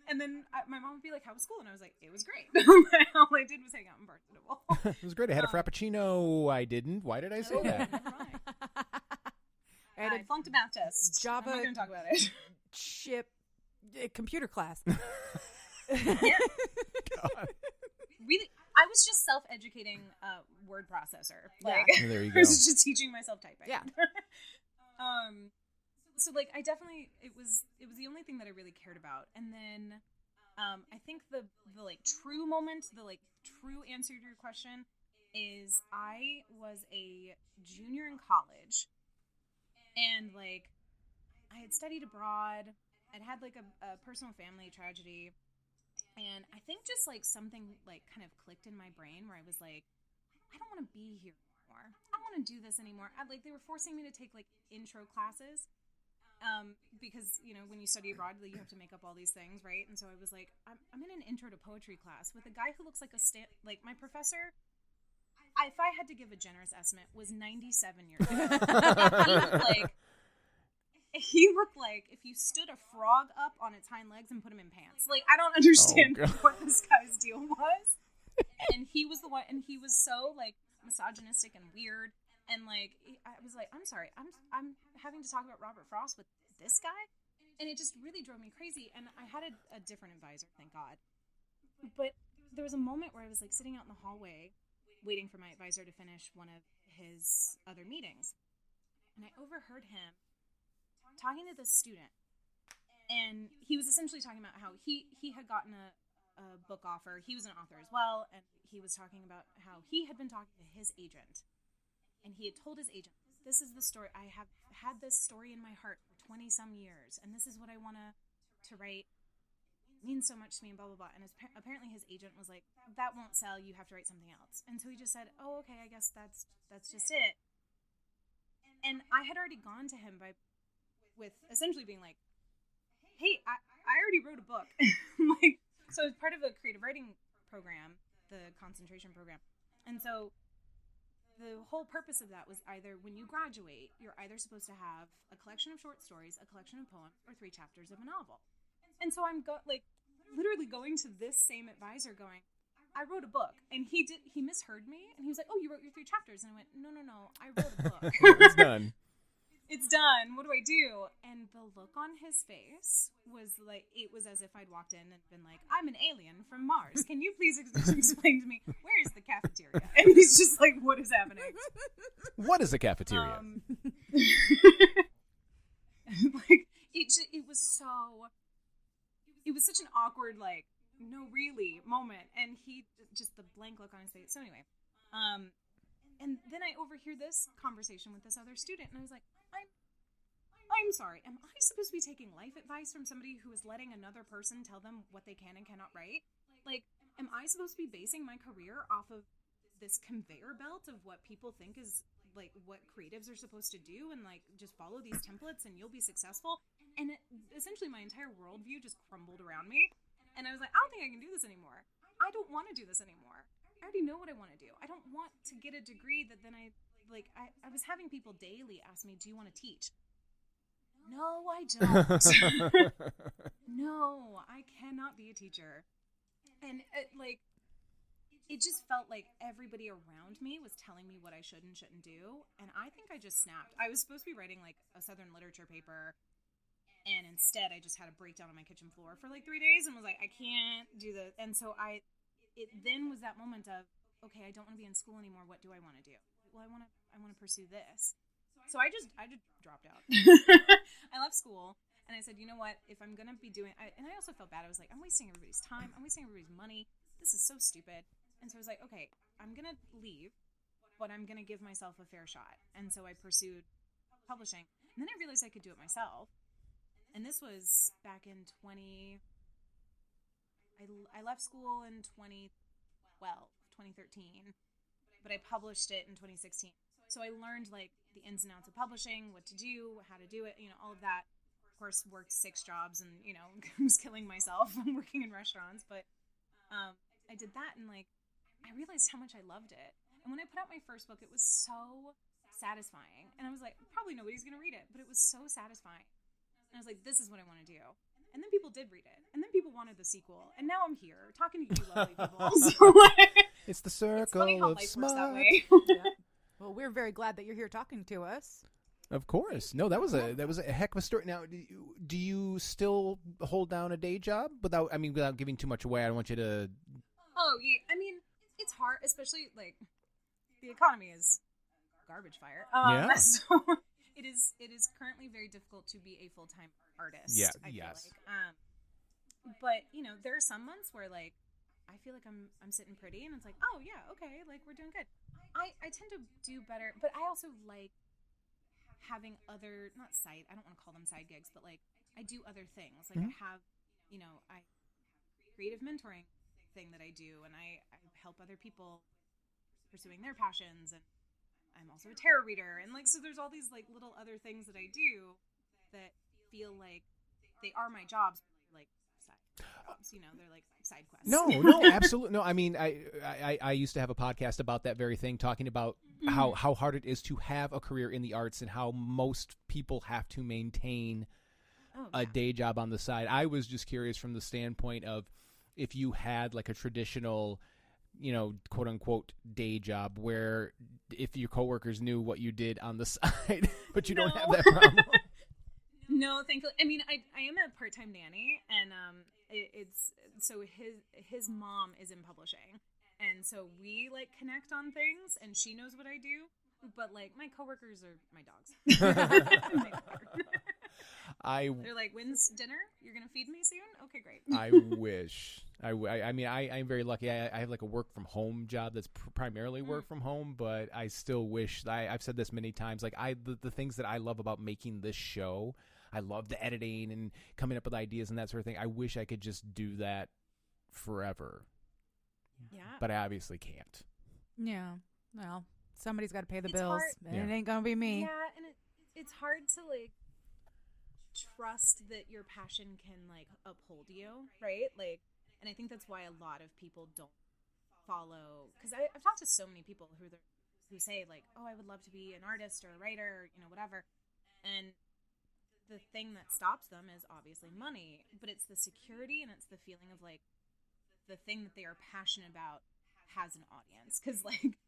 And then my mom would be like, how was school? And I was like, it was great. All I did was hang out in Barnes and Noble. It was great. I had a frappuccino. I didn't. Why did I say that? I flunked a math test. Java I'm not going to talk about it. chip computer class. Yeah. God. Really, I was just self-educating word processor. Like, Yeah. There you I go. was just teaching myself typing. Yeah. So like I definitely it was the only thing that I really cared about. And then I think the like true moment, the like true answer to your question is I was a junior in college and like I had studied abroad. I'd had like a personal family tragedy. And I think just like something like kind of clicked in my brain where I was like, I don't want to be here anymore. I don't want to do this anymore. Like they were forcing me to take like intro classes because, when you study abroad, you have to make up all these things, right? And so I was like, I'm in an intro to poetry class with a guy who looks like like my professor. If I had to give a generous estimate, was 97 years old. He looked like if you stood a frog up on its hind legs and put him in pants. Like, I don't understand what this guy's deal was. And he was the one, and he was so, like, misogynistic and weird. And, like, I was like, I'm sorry, I'm having to talk about Robert Frost with this guy? And it just really drove me crazy. And I had a different advisor, thank God. But there was a moment where I was, like, sitting out in the hallway waiting for my advisor to finish one of his other meetings. And I overheard him talking to this student, and he was essentially talking about how he had gotten a book offer. He was an author as well, and he was talking about how he had been talking to his agent, and he had told his agent, this is the story, I have had this story in my heart for 20 some years, and this is what I want to write. It means so much to me, and blah blah blah. And apparently his agent was like, that won't sell, you have to write something else. And so he just said, oh, okay, I guess that's just it. And I had already gone to him with essentially being like, hey, I already wrote a book. Like, so it's part of a creative writing program, the concentration program. And so the whole purpose of that was either when you graduate, you're either supposed to have a collection of short stories, a collection of poems, or 3 chapters of a novel. And so I'm literally going to this same advisor going, I wrote a book. And he misheard me. And he was like, oh, you wrote your 3 chapters. And I went, no, I wrote a book. It's done. It's done. What do I do? And the look on his face was like, it was as if I'd walked in and been like, I'm an alien from Mars. Can you please explain to me, where is the cafeteria? And he's just like, what is happening? What is a cafeteria? Like, it was such an awkward, like, no, really moment. And he just the blank look on his face. So anyway, and then I overhear this conversation with this other student, and I was like, I'm sorry, am I supposed to be taking life advice from somebody who is letting another person tell them what they can and cannot write? Like, am I supposed to be basing my career off of this conveyor belt of what people think is, like, what creatives are supposed to do, and, like, just follow these templates and you'll be successful? And essentially my entire worldview just crumbled around me, and I was like, I don't think I can do this anymore. I don't want to do this anymore. I already know what I want to do. I don't want to get a degree that then I was having people daily ask me, do you want to teach? No, I don't. No, I cannot be a teacher. And it just felt like everybody around me was telling me what I should and shouldn't do. And I think I just snapped. I was supposed to be writing like a Southern literature paper. And instead I just had a breakdown on my kitchen floor for like 3 days and was like, I can't do this. And so I it then was that moment of, okay, I don't want to be in school anymore. What do I want to do? Well, I want to pursue this. So I just dropped out. I left school and I said, you know what? If I'm going to be doing, and I also felt bad. I was like, I'm wasting everybody's time. I'm wasting everybody's money. This is so stupid. And so I was like, okay, I'm going to leave, but I'm going to give myself a fair shot. And so I pursued publishing. And then I realized I could do it myself. And this was back in I left school in 2013, but I published it in 2016. So I learned like the ins and outs of publishing, what to do, how to do it, all of that. Of course, worked 6 jobs and, was killing myself working in restaurants. But I did that and like, I realized how much I loved it. And when I put out my first book, it was so satisfying. And I was like, probably nobody's going to read it, but it was so satisfying. And I was like, this is what I want to do. And then people did read it. And then people wanted the sequel. And now I'm here talking to you lovely people. So, it's the circle it's funny how of life smut. works that way. Yeah. Well, we're very glad that you're here talking to us. Of course. No, that was a heck of a story. Now, do you still hold down a day job without giving too much away? I don't want you to. Oh, yeah. I mean, it's hard, especially like the economy is garbage fire. Yeah. So it is currently very difficult to be a full-time artist. Yeah. I Yes. feel like. But there are some months where like I feel like I'm sitting pretty, and it's like, oh yeah, okay, like we're doing good. I tend to do better, but I also like having other I don't want to call them side gigs, but like I do other things. Like I have, I creative mentoring thing that I do, and I help other people pursuing their passions, and I'm also a tarot reader, and like so there's all these like little other things that I do that feel like they are my jobs, like side jobs, they're like side quests. No, absolutely no. I mean, I used to have a podcast about that very thing, talking about how hard it is to have a career in the arts and how most people have to maintain a day job on the side. I was just curious from the standpoint of if you had like a traditional, quote unquote day job where if your coworkers knew what you did on the side, but you don't have that problem. No, thankfully. I mean, I am a part-time nanny, and it's so his mom is in publishing, and so we like connect on things, and she knows what I do, but like my coworkers are my dogs. They're like, when's dinner? You're gonna feed me soon? Okay, great. I wish. I'm very lucky. I have like a work from home job that's primarily work from home, but I still wish. I've said this many times. Like the things that I love about making this show, I love the editing and coming up with ideas and that sort of thing. I wish I could just do that forever. Yeah, but I obviously can't. Yeah. Well, somebody's got to pay the It's bills, hard. and it ain't gonna be me. Yeah, and it's hard to like trust that your passion can like uphold you, right? Like, and I think that's why a lot of people don't follow, because I've talked to so many people who say like, oh, I would love to be an artist or a writer, or, whatever, and the thing that stops them is obviously money, but it's the security and it's the feeling of like the thing that they are passionate about has an audience, because like,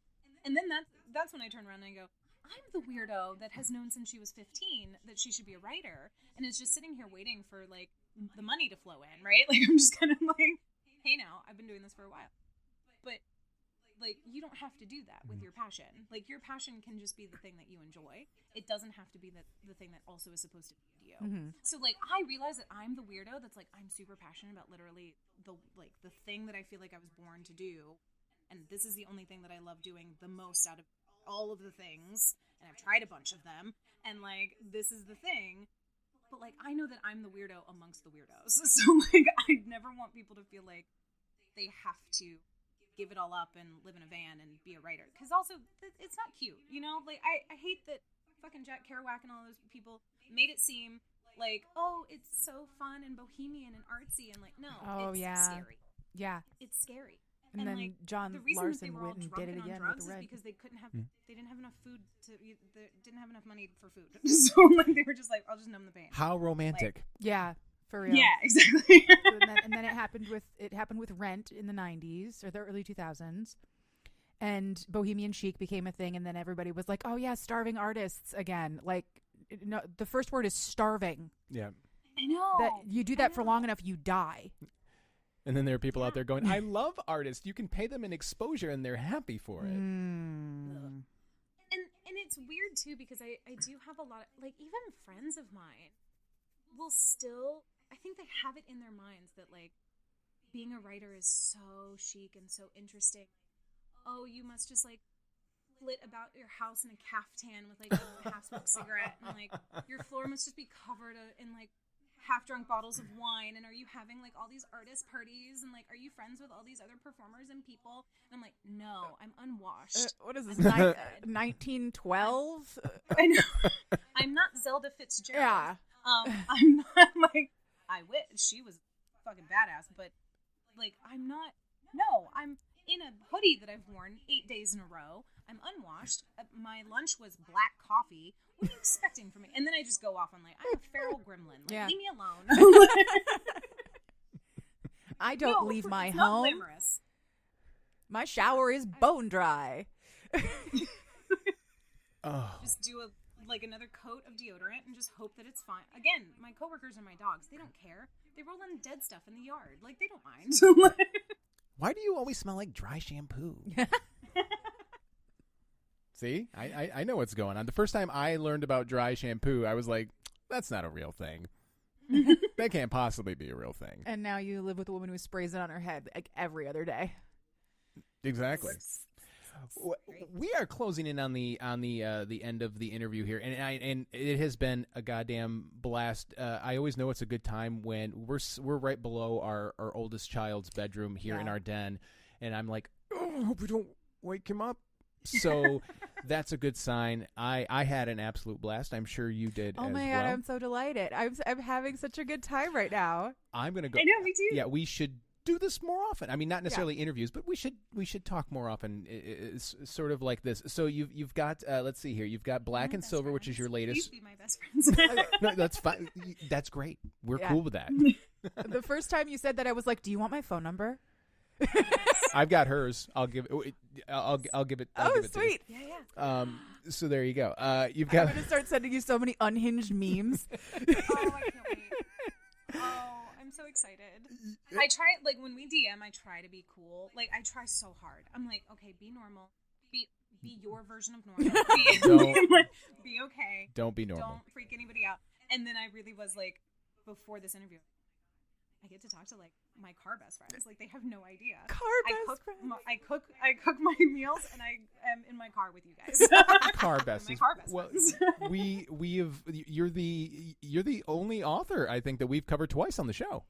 and then that's when I turn around and I go, I'm the weirdo that has known since she was 15 that she should be a writer and is just sitting here waiting for like the money to flow in, right? Like I'm just kind of like, hey, now I've been doing this for a while, but like you don't have to do that with your passion. Like your passion can just be the thing that you enjoy. It doesn't have to be the thing that also is supposed to feed you. So like I realize that I'm the weirdo that's like, I'm super passionate about literally the thing that I feel like I was born to do, and this is the only thing that I love doing the most out of all of the things, and I've tried a bunch of them, and like this is the thing, but like I know that I'm the weirdo amongst the weirdos. So like I never want people to feel like they have to give it all up and live in a van and be a writer, because also it's not cute, like I hate that fucking Jack Kerouac and all those people made it seem like, oh, it's so fun and bohemian and artsy, and like no, it's scary. Yeah, it's scary. And then like, John the reason Larson that they were all went and drunk did it and on again drugs with the is red. because they didn't have enough food they didn't have enough money for food. So like they were just like, I'll just numb the pain. How romantic. Yeah, for real. Yeah, exactly. and then it happened with Rent in the 90s or the early 2000s, and Bohemian Chic became a thing, and then everybody was like, oh yeah, starving artists again. Like, no, the first word is starving. Yeah. I know. That you do that for long enough, you die. And then there are people out there going, I love artists. You can pay them an exposure and they're happy for it. And it's weird too, because I do have a lot of, like, even friends of mine will still, I think they have it in their minds that, like, being a writer is so chic and so interesting. Oh, you must just, like, flit about your house in a caftan with, like, a half-smoked cigarette, and, like, your floor must just be covered in, like, half-drunk bottles of wine, and are you having, like, all these artist parties, and, like, are you friends with all these other performers and people? And I'm like, no, I'm unwashed. What is this, 1912? I know. I'm not Zelda Fitzgerald. Yeah. I'm not, like, I wish she was fucking badass, but, like, I'm not. No, I'm in a hoodie that I've worn 8 days in a row. I'm unwashed. My lunch was black coffee. What are you expecting from me? And then I just go off on, like, I'm a feral gremlin. Like, leave me alone. I don't leave my it's home. Not glamorous. My shower is bone dry. Just do another coat of deodorant and just hope that it's fine. Again, my coworkers are my dogs. They don't care. They roll in dead stuff in the yard. Like, they don't mind. Why do you always smell like dry shampoo? See, I know what's going on. The first time I learned about dry shampoo, I was like, that's not a real thing. That can't possibly be a real thing. And now you live with a woman who sprays it on her head, like, every other day. Exactly. We are closing in on the end of the interview here, and it has been a goddamn blast. I always know it's a good time when we're right below our oldest child's bedroom here in our den, and I'm like, oh, I hope we don't wake him up. So that's a good sign. I had an absolute blast. I'm sure you did. Oh my God, I'm so delighted. I'm having such a good time right now. I know, me too. Yeah, we should do this more often. I mean, not necessarily interviews, but we should talk more often. It's sort of like this. So you've got let's see here. You've got Black and Silver, which is your latest. Please be my best friends. No, that's fine. That's great. We're cool with that. The first time you said that, I was like, "Do you want my phone number?" I've got hers. I'll give it. I'll give it. I'll give it sweet. To you. Yeah. So there you go. You've got. I'm gonna start sending you so many unhinged memes. Oh, I can't wait. Oh, I'm so excited. I try, like, when we DM, I try to be cool. Like, I try so hard. I'm like, okay, be normal. Be your version of normal. Be okay. Don't be normal. Don't freak anybody out. And then I really was like, before this interview, I get to talk to, like, my car best friends. Like, they have no idea. I cook my meals, and I am in my car with you guys. Car best. My car best friends. You're the only author, I think, that we've covered twice on the show.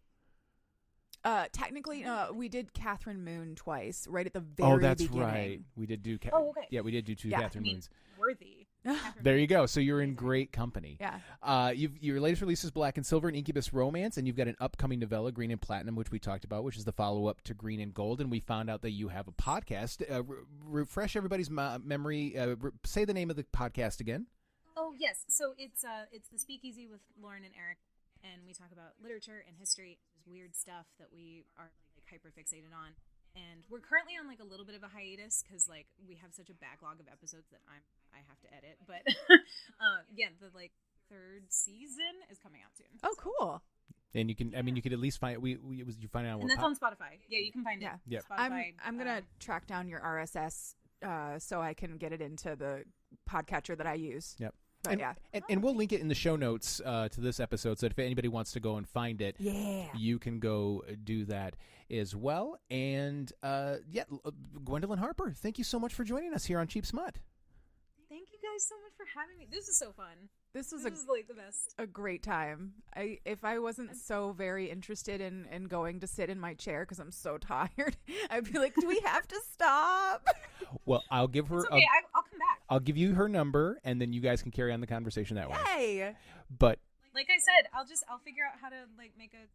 Technically, we did Catherine Moon twice, right at the very beginning. Oh, that's right. We did do. Okay. Yeah, we did do two Catherine Moons. Worthy. There you go. So you're in great company. Yeah. Your latest release is Black and Silver, an Incubus romance, and you've got an upcoming novella, Green and Platinum, which we talked about, which is the follow-up to Green and Gold. And we found out that you have a podcast. Refresh everybody's memory. Say the name of the podcast again. Oh yes. So it's the Speakeasy with Lauren and Eric, and we talk about literature and history, weird stuff that we are, like, hyper fixated on. And we're currently on, like, a little bit of a hiatus because, like, we have such a backlog of episodes that I have to edit. But yeah, the, like, third season is coming out soon. Oh, cool. And you can at least find you find it on. And that's on Spotify. Yeah, you can find it. Yeah. Spotify, I'm gonna track down your RSS so I can get it into the podcatcher that I use. Yep. But and we'll link it in the show notes to this episode, so if anybody wants to go and find it, you can go do that as well. And Gwendolyn Harper, thank you so much for joining us here on Cheap Smut. Thank you guys so much for having me. This is so fun. This was like the best. A great time. If I wasn't so very interested in going to sit in my chair because I'm so tired, I'd be like, do we have to stop? Well, I'll give her. It's okay, I'll come back. I'll give you her number, and then you guys can carry on the conversation that way. Yay! But like I said, I'll figure out how to, like, make a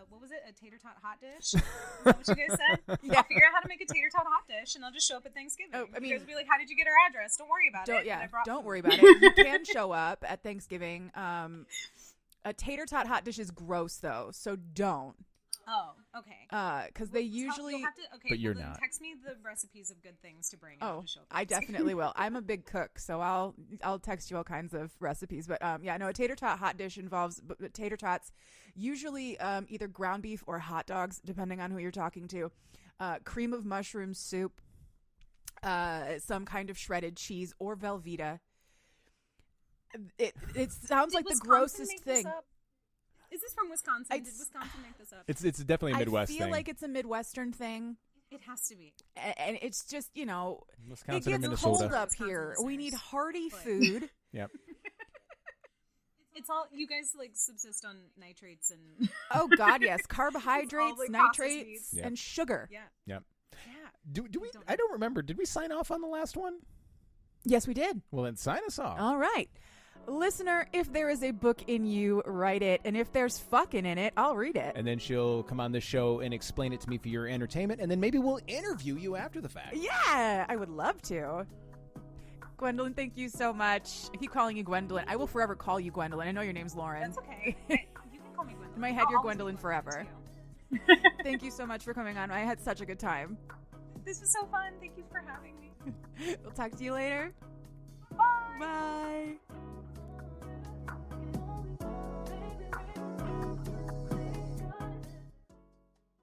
what was it? A tater tot hot dish? Is that what you guys said? Yeah. I'll figure out how to make a tater tot hot dish, and I'll just show up at Thanksgiving. Oh, I mean, you guys will be like, how did you get our address? Don't worry about it. Yeah, don't worry about it. You can show up at Thanksgiving. A tater tot hot dish is gross, though, so don't. Oh, okay. Because they You'll usually. have to, okay, But you're then not. Text me the recipes of good things to bring. Oh, to show I things. definitely will. I'm a big cook, so I'll text you all kinds of recipes. But yeah, no, a tater tot hot dish involves tater tots, usually either ground beef or hot dogs, depending on who you're talking to. Cream of mushroom soup, some kind of shredded cheese or Velveeta. It sounds like the Wisconsin grossest make this thing. up? Is this from Wisconsin? Did Wisconsin make this up? It's definitely a Midwest I feel thing. like it's a Midwestern thing. It has to be. And it's just, Wisconsin it or gets Minnesota. cold up Wisconsin here. We listeners, need hearty but- food. Yep. It's all you guys like subsist on nitrates and Oh God, yes, carbohydrates, like processed nitrates, meats. Yep. and sugar. yeah, Yep. yeah. Do we? Don't I don't remember. Did we sign off on the last one? Yes, we did. Well, then sign us off. All right. Listener, if there is a book in you, write it. And if there's fucking in it, I'll read it. And then she'll come on the show and explain it to me for your entertainment, and then maybe we'll interview you after the fact. Yeah, I would love to. Gwendolyn, thank you so much. I keep calling you Gwendolyn. I will forever call you Gwendolyn. I know your name's Lauren. That's okay. You can call me Gwendolyn. In my head, I'll you're always be Gwendolyn forever. too. Thank you so much for coming on. I had such a good time. This was so fun. Thank you for having me. We'll talk to you later. Bye. Bye.